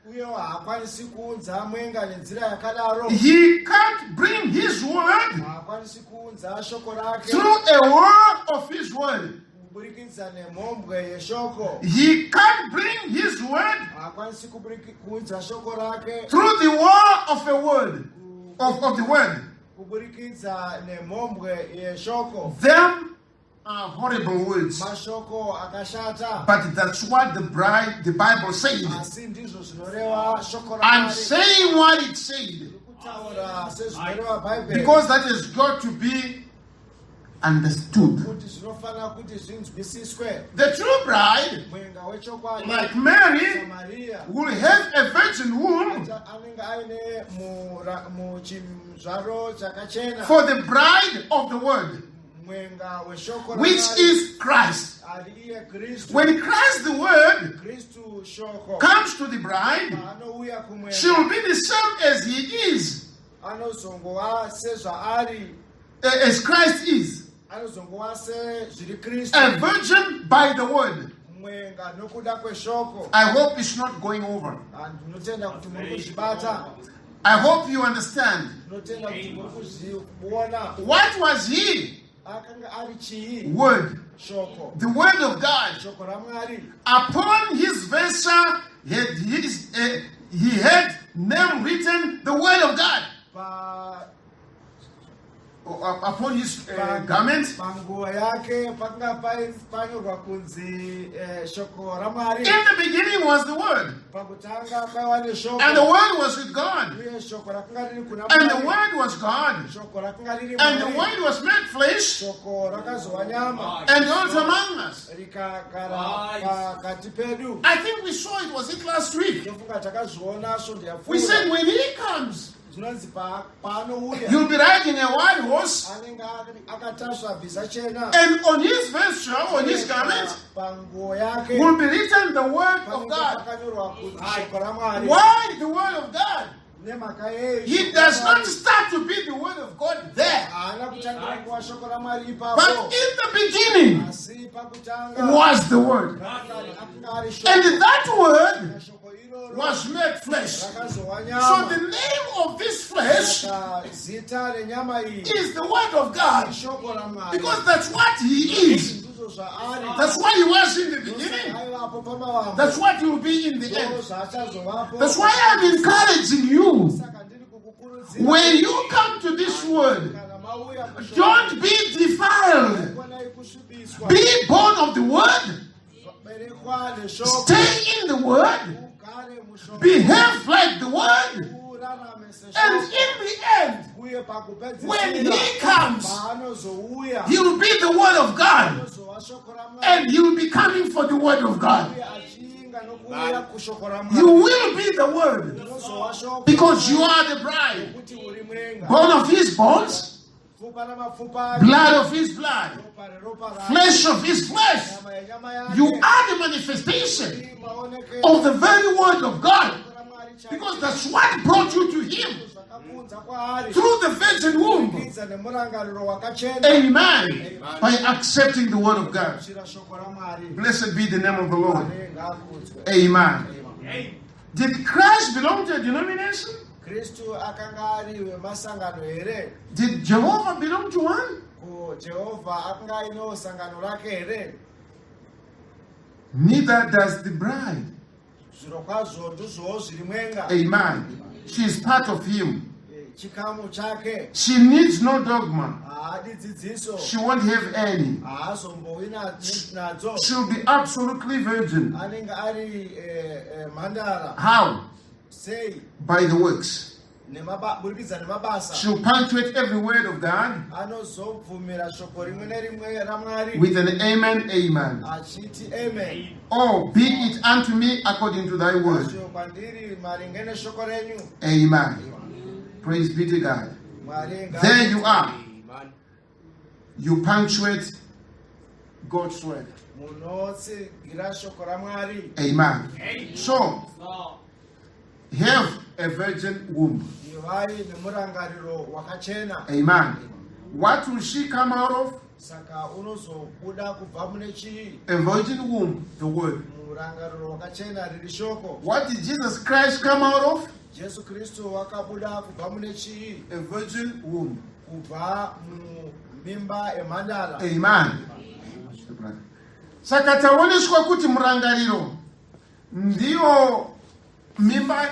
Uyewo haakwanisi kuunza mwenga nenzira yakadaro. He can't bring his word Haakwanisi kuunza shoko rake through a word of his word. kuburikidza nemhombwe yeshoko. He can't bring his word Haakwanisi kuunza shoko rake through the word of a word, of the word. kuburikidza nemhombwe yeshoko. Them are horrible words. Mashoko akashata. But that's what the Bible said. Asi ndizvo zvinoreva shoko I'm raMwari. saying what it said Kutaura sezvinoreva Bhaibheri. because that has got to be understood. Kuti zvinofana kuti zvinzwisiswe. The true bride, Mwenga wechokwadi. like Mary, Samaria. will have a virgin womb. Anenge aine muchizvaro chakachena. For the bride of the word, Mwenga weshoko which raMwari. is Christ. Ari iye Kristu. When Christ the word Kristu shoko. comes to the bride, Paanouya kumwenga. she will be the same as he is, Anozongova sezvaari. as Christ is, Anozongova sezviri Kristu. a virgin by the word. Mwenga nokuda kweshoko. I hope it's not going over. Ndinotenda kuti muri kuzvibata. I hope you understand. Ndinotenda kuti muri kuzviona. What was he? Akanga ari chii? Word. Shoko. The word of God. Shoko raMwari. Upon his vesture, he had name written, the word of God. Pa Upon his garment. panguo yake pakanga panyorwa kunzi shoko raMwari. In the beginning was the word. Pakutanga paiva neshoko. And the word was with God. Uye shoko rakanga riri kuna And the Mwari. word was God. Shoko rakanga riri And the Mwari. word was made flesh Shoko rakazova nyama. and dwelt among us. Rikagara pakati pedu. I think we saw it, was it last week? Ndofunga takazviona svondo We yapfuura. said when he comes, Zvinonzi paanouya. he'll be riding a white horse, Anenge akatasva bhiza chena. and on his vesture, on his garment, Panguo yake. will be written the word of Panenge God. pakanyorwa kunzi shoko raMwari. Why the word of God? Nemhaka yei. He does not start to be the word of God there. Haana kutangira kuva shoko raMwari But ipapo. in the beginning Asi pakutanga. was the word. Akanga ari shoko. And that word Shoko iroro was made flesh. rakazova So nyama. the name of this flesh Saka zita renyama iyi. is the word of God. Shoko raMwari. Because that's what he is. Ndizvo zvaari. That's what he was in the beginning. Aivapo pamavambo. That's what he will be in the end. Zvachazovapo. That's why I'm encouraging you. Saka ndiri kukukurudzira. When you come to this word, Kana mauya kushoko. don't be defiled. Konai kusvibiswa. Be born of the word. Berekwa neshoko. Stay in the word. Ugare mushoko. Behave like the word. Urarame seshoko. And in the end, Uye pakupedzisira. when he comes, Paanozouya. he will be the word of God. Anozova and he will be coming for the word of God. You will be the word because you are the bride, bone of his bones, blood of his blood, flesh of his flesh. You are the manifestation of the very word of God, because that's what brought you to him through the virgin womb. Amen. By accepting the word of God. Blessed be the name of the Lord. Amen. Did Christ belong to a denomination? Did Jehovah belong to one? Neither does the bride. Amen. She is part of him. She needs no dogma. She won't have any. She'll be absolutely virgin. How? By the works. She'll punctuate every word of God with an amen, amen. Oh, be it unto me according to thy word. Amen. Praise be to God. There you are. You punctuate God's word. Amen. So, have a virgin womb. Amen. What will she come out of? A virgin womb, the word. What did Jesus Christ come out of? A virgin womb. Amen. Saka taoneshwa kuti murangariro ndiyo mimba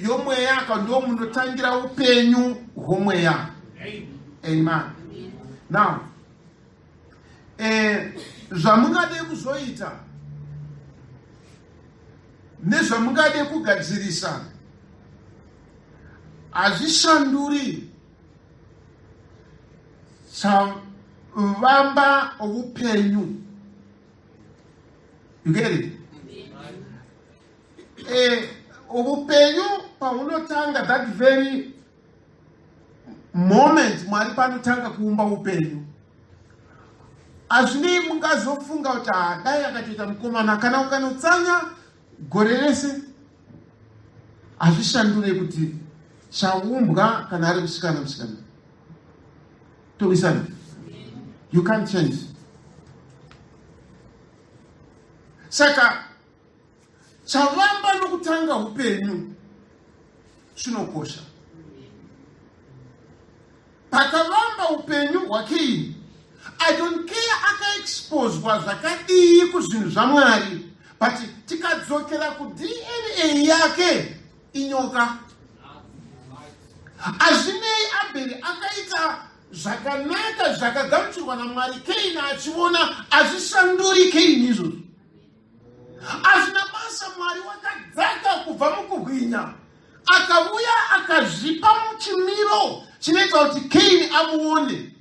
yomweya ndo munotangira upenyu hwomweya. Amen. Now, zvamungade kuzoita nezvamungade kugadzirisa hazvishanduri chavamba upenyu. You get it? Upenyu paunotanga, that very moment mwari panotanga kuumba upenyu, hazvinei mungazofunga kuti dai akatoita mukomana kana ukanotsanya gore rese, hazvishandure kuti chaumbwa kana ari musikana. Towisana, you can't change. Saka chavamba nokutanga upenyu chinokosha. Pakavamba upenyu hwake, I don't care akaexposwa zvakadii kuzvinhu zvaMwari, but tikadzokera kuDNA yake inyoka. Hazvinei Abeli akaita zvakanaka zvakagamuchirwa naMwari, Kaini achiona hazvishanduri Kaini izvozvo. Hazvina basa, Mwari wakadzaka kubva mukubwinya akauya akazvipa muchimiro chinoita kuti Kaini amuone.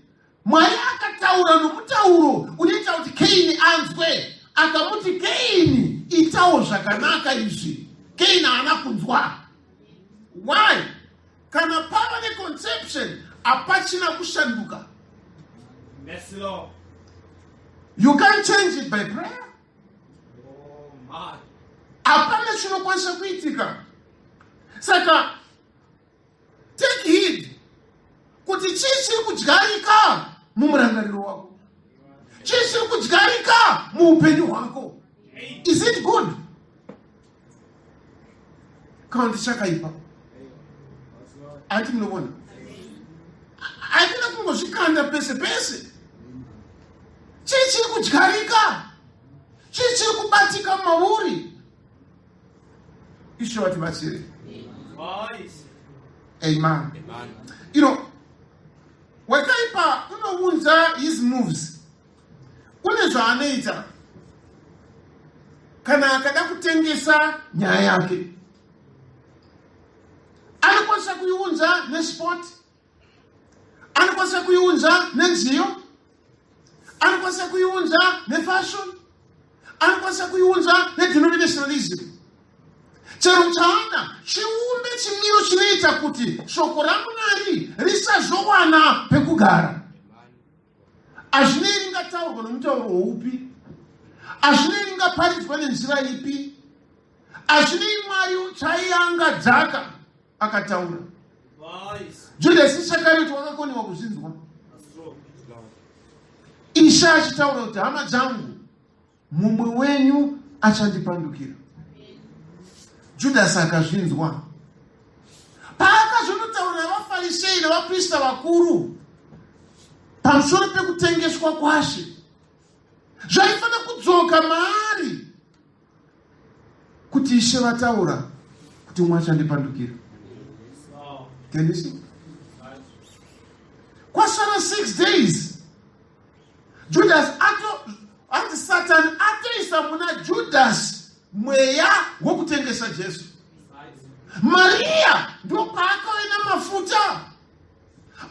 Mwari akataura nomutauro unoita kuti Kaini anzwe, akamuti Kaini itawo zvakanaka izvi. Kaini haana kunzwa. Why? Kana pava neconception hapachina kushanduka. You can't change it by prayer. Hapana chinokwanisa kuitika. Saka take heed kuti chii chiri kudyarika mumurangariro wako, chii chiri kudyarika muupenyu hwako. Is it good? Kana kuti chakaipa, ati munobona, hatina kungozvikanda pese pese. Chii chiri kudyarika, chii chiri kubatika mauri. Ishe vatibatsire. Amen. You know, wakaipa unounza his moves, une zvaanoita kana akada kutengesa nyaya yake. Anokwanisa kuiunza nesport, anokwanisa kuiunza nenziyo, anokwanisa kuiunza nefashion, anokwanisa kuiunza nedenominationalism. Chero chaana chiumbe chimiro chinoita kuti shoko raMwari risazowana pekugara. Hazvinei ringataurwa nomutauro upi, hazvinei ringaparidzwa nenzira ipi, hazvinei Mwari chaianga dzaka akataura. Judas Iscariot wakakoniwa kuzvinzwa. Ishe achitaura kuti hama dzangu, mumwe wenyu achandipandukira. Judas akazvinzwa. Paakazonotaura navaFarisei navaprista vakuru pamusoro pekutengeswa kwashe, zvaifanira kudzoka maari kuti Ishe vataura kuti mumwe achandipandukira. Can you see? Kwasara 6 days. Judas ati Satan atoisa muna Judas mweya wokutengesa Jesu. Maria ndo paakauya namafuta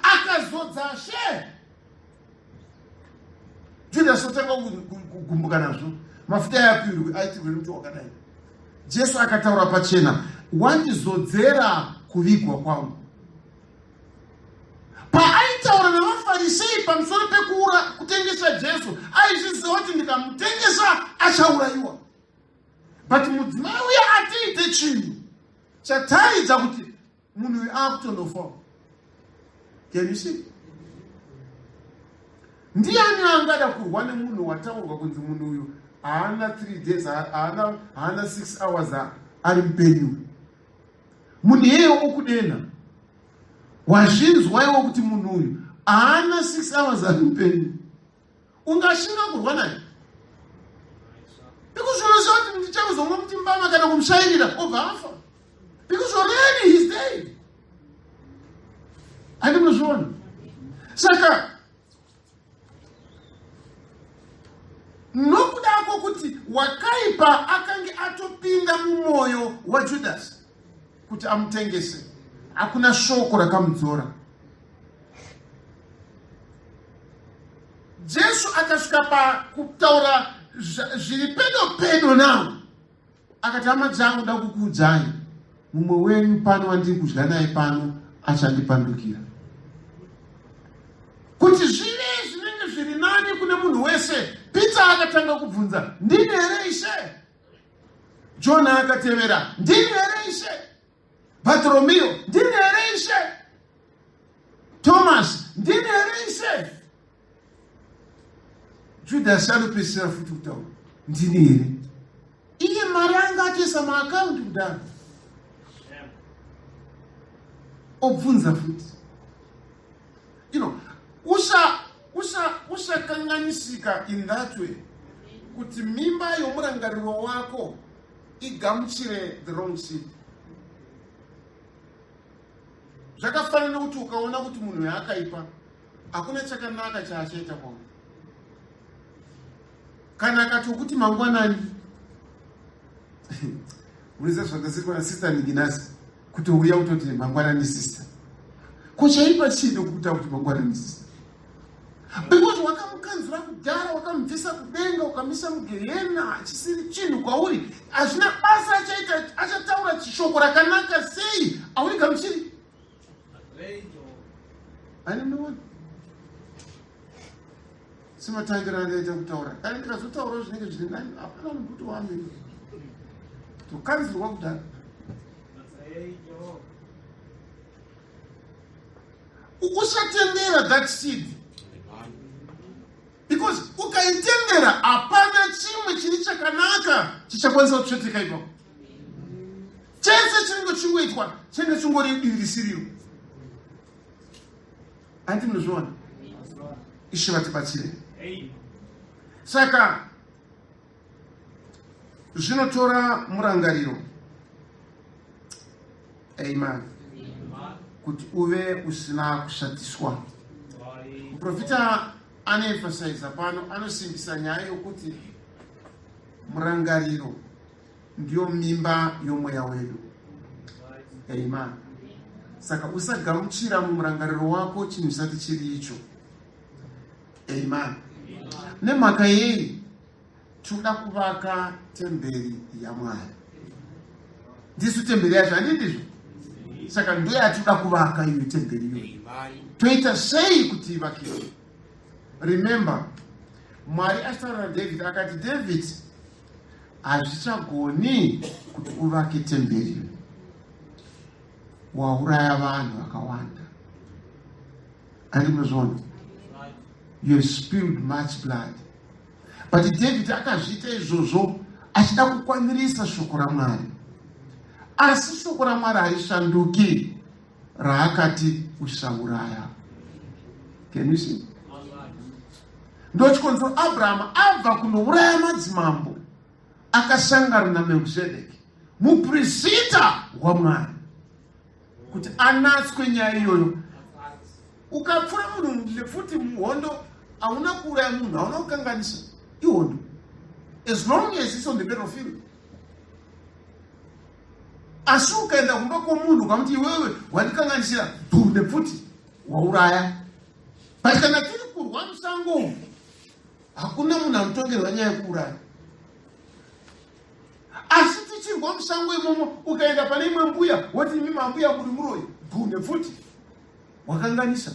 akazodza She. Judas otanga kugumbuka nazvo. Mafuta yapiri aitirwe muti wakadai. Jesu akataura pachena, wandizodzera kuvigwa kwangu. Paaitaura navaFarisei pamusoro pekutengesa Jesu, aizviziva kuti ndikamutengesa achaurayiwa. But mudzimai uya atiite chinhu chataridza kuti munhu uyu akutondofa. Can you see? Ndiani angada kurwa nemunhu wataurwa kunzi munhu uyu haana 3 days, haana 6 hours ari mupenyu. Munhu iyeyo okudena wazvinzwaiwo kuti munhu uyu haana 6 hours ari mupenyu. Ungashinga kurwa naye? Because unoziva kuti ndichakuzomwa mutimbama kana kumushairira obva afa. Because already he's dead. Handimuzviona? Saka nokudako kuti wakaipa akange atopinda mumwoyo waJudas kuti amutengese, hakuna shoko rakamudzora. Jesu akasvika pakutaura zviri pedo nawo, akati hama dzangu nda kukuudzai, mumwe wenyu pano wandiri kudya naye pano achandipandukira. Kuti zvive zvinenge zviri nani kune munhu wese, Peter akatanga kubvunza, ndini here Ishe? Jona akatevera, ndini here Ishe? Bartolomeo, ndini here Ishe? Thomas, ndini here Ishe? Judas anopesera futi kutaura, ndini here? Iye mari anga atoisa maakaunti kudaro. Obvunza futi. You know, usakanganisika in that way. Kuti mimba yomurangariro wako igamuchire the wrong seed. Zvakafanana kuti ukaona kuti munhu yakaipa, hakuna chakanaka chaachaita kwauri. Kana akati kuti mangwanani uliza zvakasirwa na sister Niginasi kuti uya utoti mangwanani sister. Kuchaipa chido kukuta kuti mangwanani sister. Because wakamukanzura kudhara, wakamubvisa kudenga, ukamisa mugehena, chisiri chinhu kwauri, hazvina basa achaita, achataura chishoko rakanaka sei, auri gamuchiri. I don't know what. Simatangira ndaita kutaura. Kana ndikazotaura zvinenge zviri nani, hapana mukuto wami. Tokanzurwa kudhara. Usatendera that seed. Because ukaitendera hapana chimwe chiri chakanaka chichakwanisa kutsveteka ipapo. Chese chinenge chingoitwa chinenge chingori diri risiriro. Andi munozviona? Ishe vatibatsire. Saka zvinotora murangariro. Amen. Kuti uve usina kushatiswa. Muprofita anoemphasize pano, anosimbisa nyaya yokuti murangariro ndiyo mimba yomweya wedu. Amen. Saka usagamuchira mumurangariro wako chinhu chisati chiri icho. Amen. nemhaka yei toda kuvaka temberi yaMwari. Ndisu temberi yacho, handindizvo? Saka ndo yatoda kuvaka iyo temberi iyoyo. Toita sei kuti ivakirwe? Remember, Mwari achitaurira David akati, David, hazvichagoni kuti uvake temberi iyo. Wauraya vanhu vakawanda. Andinozvona. You have spilled much blood. But David akazviita izvozvo achida kukwanirisa shoko raMwari. Asi shoko raMwari harishanduki raakati usauraya. Can you see? Ndochikonzero Abraham abva kunouraya madzimambo akasangana naMelkizedeki, muprista waMwari, kuti anatswe nyaya iyoyo. Ukapfura munhu futi muhondo, hauna kuuraya munhu, hauna kukanganisa ihondo, as long as it's on the battlefield. Asi ukaenda kumba kwomunhu ukamuti iwewe wandikanganisira, dhunde futi wauraya. But kana tiri kurwa musango, hakuna munhu anotongerwa nyaya yekuuraya. Asi tichirwa musango imomo, ukaenda pane imwe mbuya woti imi mambuya muri muroyi, dhunde futi wakanganisa.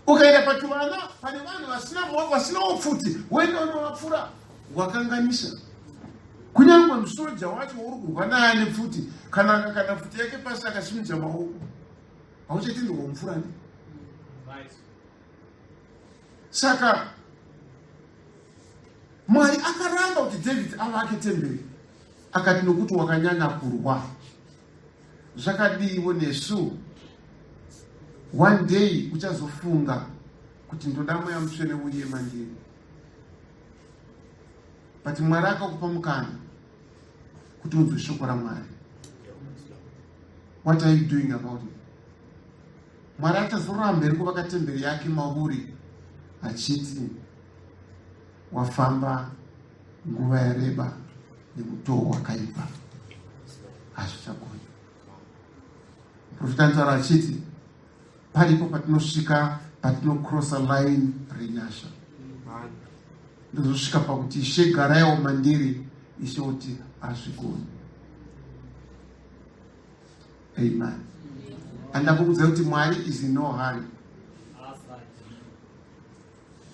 Ukaenda pachivana pane vanhu vasina upfuti, wenda unovapfura wakanganisa. Kunyange musoja wacho uri kurwa naye ane pfuti, kana pfuti yake pasi akasimudza maoko, hauchati ndowomufurani. Saka Mwari akaramba kuti David avake temberi, akati nokuti wakanyanya kurwa. Zvakadiwo nesu. One day uchazofunga kuti ndoda Mweya Mutsvene uye mandiri. But Mwari akakupa mukana kuti unzwe shoko raMwari. What are you doing about it? Mwari achazoramba mberi kuvaka temberi yake mauri achiti wafamba nguva yareba nemutoo wakaipa. Hazvichagoni. Profita anotaura achiti paripo patinosvika patinokrosa line renyasha. Ndozosvika pakuti Ishe garaiwo mandiri, Ishe oti hazvigoni. Amen. Andakubudza kuti Mwari is in no hurry.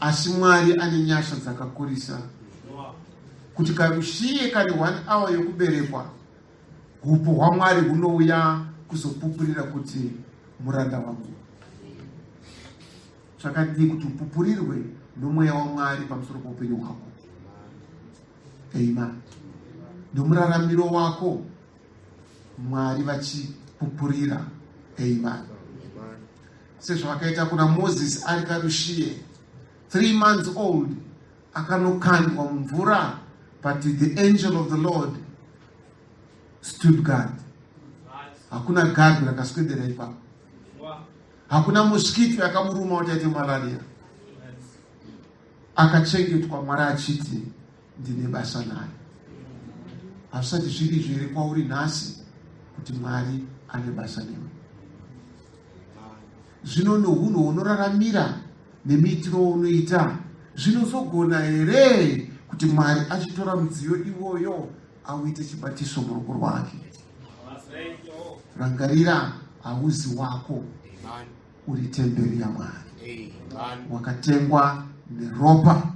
Asi Mwari ane nyasha dzakakurisa. Kuti karushiye kari 1 hour yokuberekwa, upo hwaMwari hunouya kuzopupurira kuti muranda wangu. Zvakadii kuti upupurirwe nomweya waMwari pamusoro poupenyu hwako. Amen. Nomuraramiro wako Mwari vachipupurira. Amen. Sezvakaita kuna Moses ari karushiye 3 months old, akanokandwa mumvura, but the angel of the Lord stood guard. Hakuna guard rakaswedera ipapo. Hakuna mosquito yakamuruma kuti aite malaria. Akachengetwa. Mwari achiti ndine basa naye. Hazvisati zviri zviri kwauri nhasi kuti Mwari ane basa newe. Zvino nohunhu hunoraramira nemiitiro unoita, zvinozogona here kuti Mwari achitora mudziyo iwoyo auite chibatiso muruoko rwake? Rangarira, hauzi wako uri temberi yaMwari, wakatengwa neropa,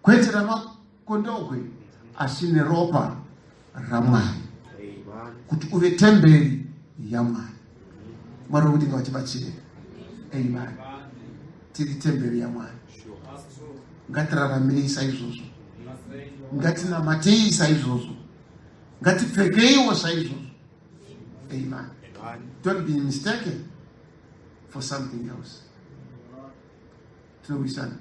kwete ramakondobwe, asi neropa raMwari, kuti uve temberi yaMwari. Mwari kuti ngatibatsire. Amen. Tiri temberi yaMwari. Ngatiraramire saizvozvo, ngatinamatei saizvozvo, ngatipfekeiwo saizvozvo. Amen. Don't be mistaken for something else. Tinowisana.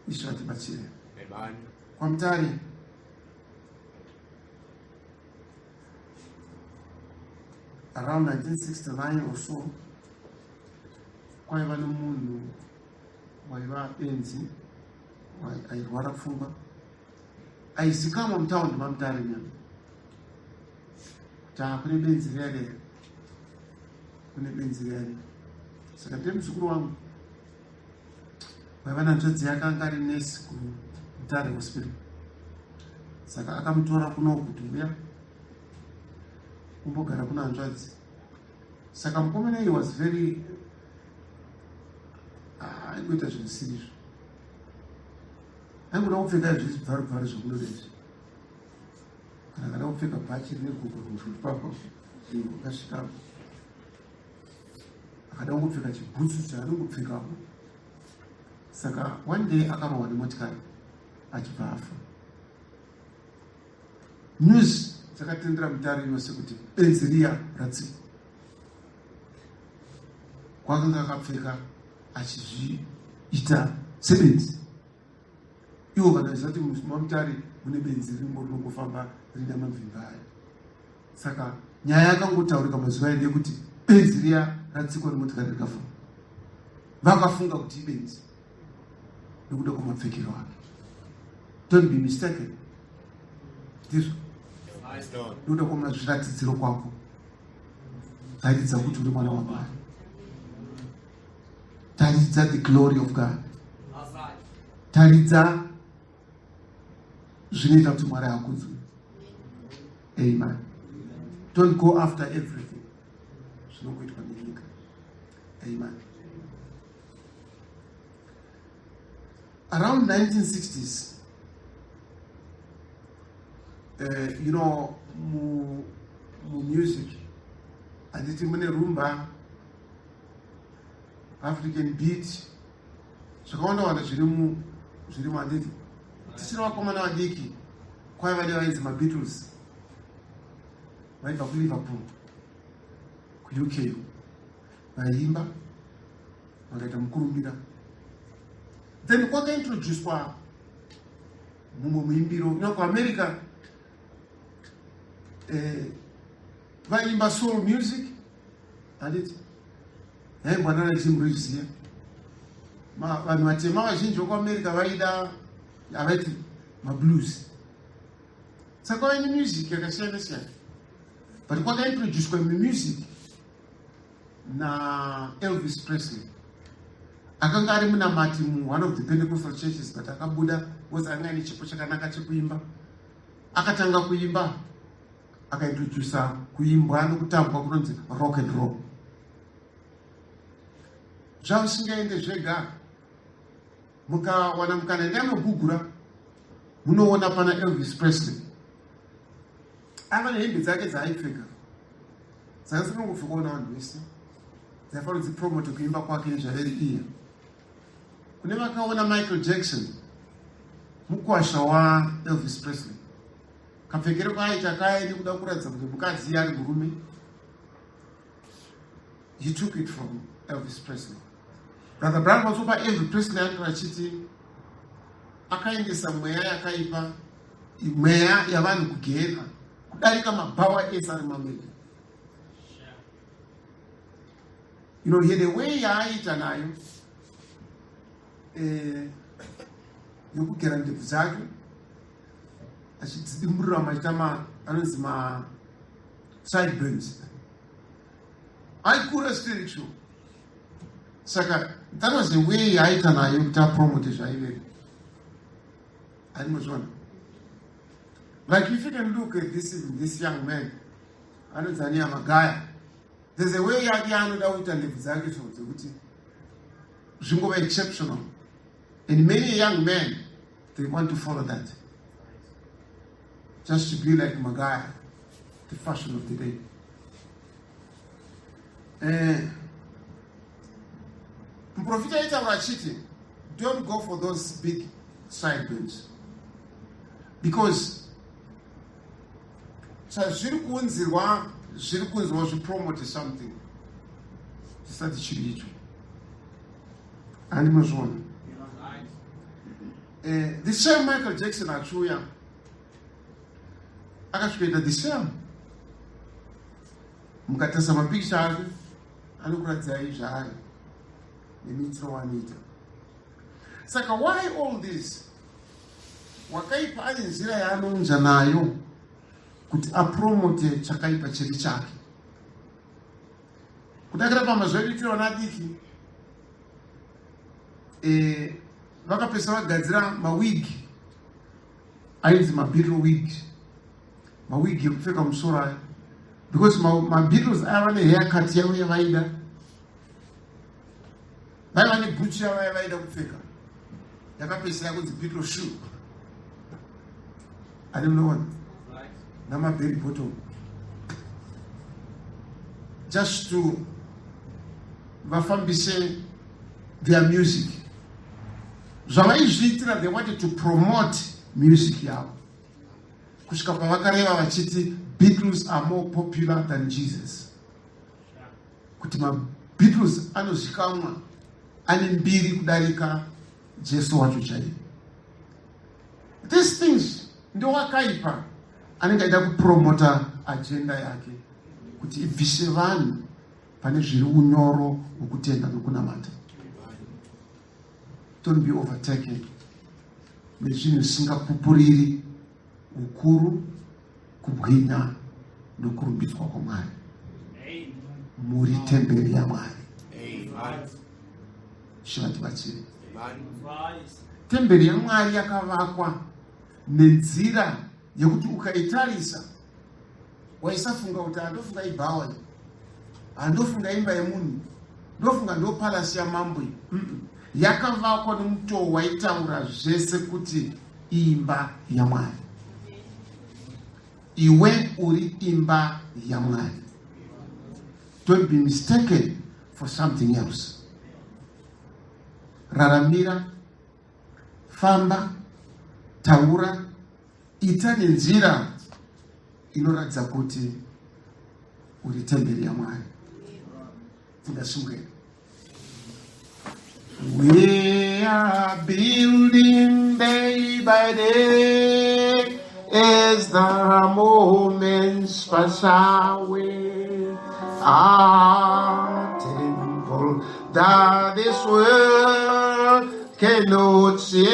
Ishe atibatsire. Amen. Kwamtari, around 1969 or so, kwaiva nomunhu waiva benzi airwara pfungwa, aizikamwa mutaundi maMutare nyama kuti kune benzi rere, kune benzi rere. Saka ndiye muzukuru wangu vaivana njodzi yakanga ari nesi kutare hospital. Saka akamutora kuno kuti uya umbogara kuna hanzvadzi. Saka mukomana he was very aikuita zvinhu zvisizvo. Aingoda kupfeka zvivharo zvokunodezvi. Kana kada kupfeka bhachi rine gugu papa ukasvikapo. Akada kupfeka chibhutsu chaanongopfekapo. Saka one day akarohwa nemotikari achibva afa. News dzakatendera mutare yose kuti benzi riya ratsikwa. Kwakanga akapfeka achizviita sebenzi. Ivo vakaziva kuti mumutare mune benzi rimwe rinongofamba rina mavhimba aya. Saka nyaya yakangotaurika mazuva ende kuti benzi riya ratsikwa nemotikari rikafa. Vakafunga kuti ibenzi nekuda kwamapfekero ake. Don't be mistaken. Ndizvo. Nekuda kwamazviratidziro kwako. Taridza kuti uri mwana waMwari. Taridza the glory of God. Taridza zvinoita kuti Mwari akudzwe. Amen. Don't go after everything. Zvinokuitwa nenyika. Amen. Around 1960s, you know, music, anditi mune rumba, African beat, zvakawanda wanda zviri anditi. Tisina vakomana vadiki, kwai vade vainzi maBeatles. Vaibva kuLiverpool, kuUK, vaimba, vakaita mukurumbira. Then kwakaintroduced kwa mumwe muimbiro. Kuamerica vaimba soul music, handiti yaimbwa nana Jim Reeves here. Vanhu vatema vazhinji vekuamerica vaida avaiti mablues. Saka vaine music yakasiyana siyana. But kwakaintroduced kwa music na Elvis Presley. Akanga ari munamati one of the Pentecostal churches, but akabuda was anga ane chipo chakanaka chekuimba. Akatanga kuimba, akaintrodusa kuimbwa nokutambwa kunonzi rock and roll. Zvausingaende zvega, mukawana mukanaenda nogugura, munoona pana Elvis Presley. Ava nehembe dzake dzaaipfeka. Saka sinongopfeka kuona vanhu vese. Dzaifanira kudzipromote kuimba kwake nezvareri iye. Kune vakaona Michael Jackson, mukwasha waElvis Presley. Kapfekero kaaita kaya nekuda kuratidza kuti mukadzi ari murume. He took it from Elvis Presley. Brother Brown vasopa Elvis Presley anenge achiti akaendesa mweya yakaipa, mweya yavanhu kugehena, kudarika mabhawa ese ari muAmerica. You know, he had a way yaaita nayo yokugera ndebvu dzake achidzidimburira maita anonzi sideburns. Aikura spiritual. Saka that was the way yaaita nayo kuti apromote zvaivere. Animozvona. Like if you can look at this young man, anonzi Ania Magaya, there's a way yake anoda kuita ndebvu dzake zvekuti zvingova exceptional. And many young men, they want to follow that. Just to be like Magaya, the fashion of the day. Mprofita aitaura achiti, don't go for those big sideburns. Because zviri kunzirwa zvipromote something. Chisati chiri icho. Andimozvona. The same Michael Jackson achiuya akasvikaita the same. Mukatarisa mapikicha ake anokuratidzai zvaari nemitiro waanoita. Saka why all this? Wakaipa ane nzira yaanonja nayo kuti apromote chakaipa chiri chake. Kudakira pamazuva edu tinoona adiki vakapesa vagadzira mawig ainzi mabeetle wig, mawig ekupfeka musoro ayo, because mabeatles aiva nehaircut yavo yavaida, vaiva nebhutsu yavo yavaida kupfeka, yakapesera kunzi beetle shoe. I don't know what. Namaberry bottom. Just to vafambise their music. Zvavaizviitira, they wanted to promote music yavo. Kusvika pavakareva vachiti Beatles are more popular than Jesus. Kuti maBeatles anozikamwa ane mbiri kudarika Jesu wacho chaiye. These things ndo wakaipa anenge aida kupromota agenda yake kuti ibvise vanhu pane zviri unyoro hwekutenda nokunamata. Don't be overtaken nezvinhu zvisingapupuriri ukuru, kubwinya nokurumbidzwa kwaMwari. Muri temberi yaMwari. Shivatibatsire. Temberi yaMwari yakavakwa nenzira yekuti ukaitarisa waisafunga kuti andofunga ibhawa, andofunga imba yemunhu, ndofunga ndo palasi yamambo. Yakavakwa nomutoo waitaura zvese kuti imba yaMwari. Iwe uri imba yaMwari. Don't be mistaken for something else. Raramira, famba, taura, ita nenzira inoratidza kuti uri temberi yaMwari. Tingasungirira. We are building day by day as the moments pass away. Our temple that this world cannot see.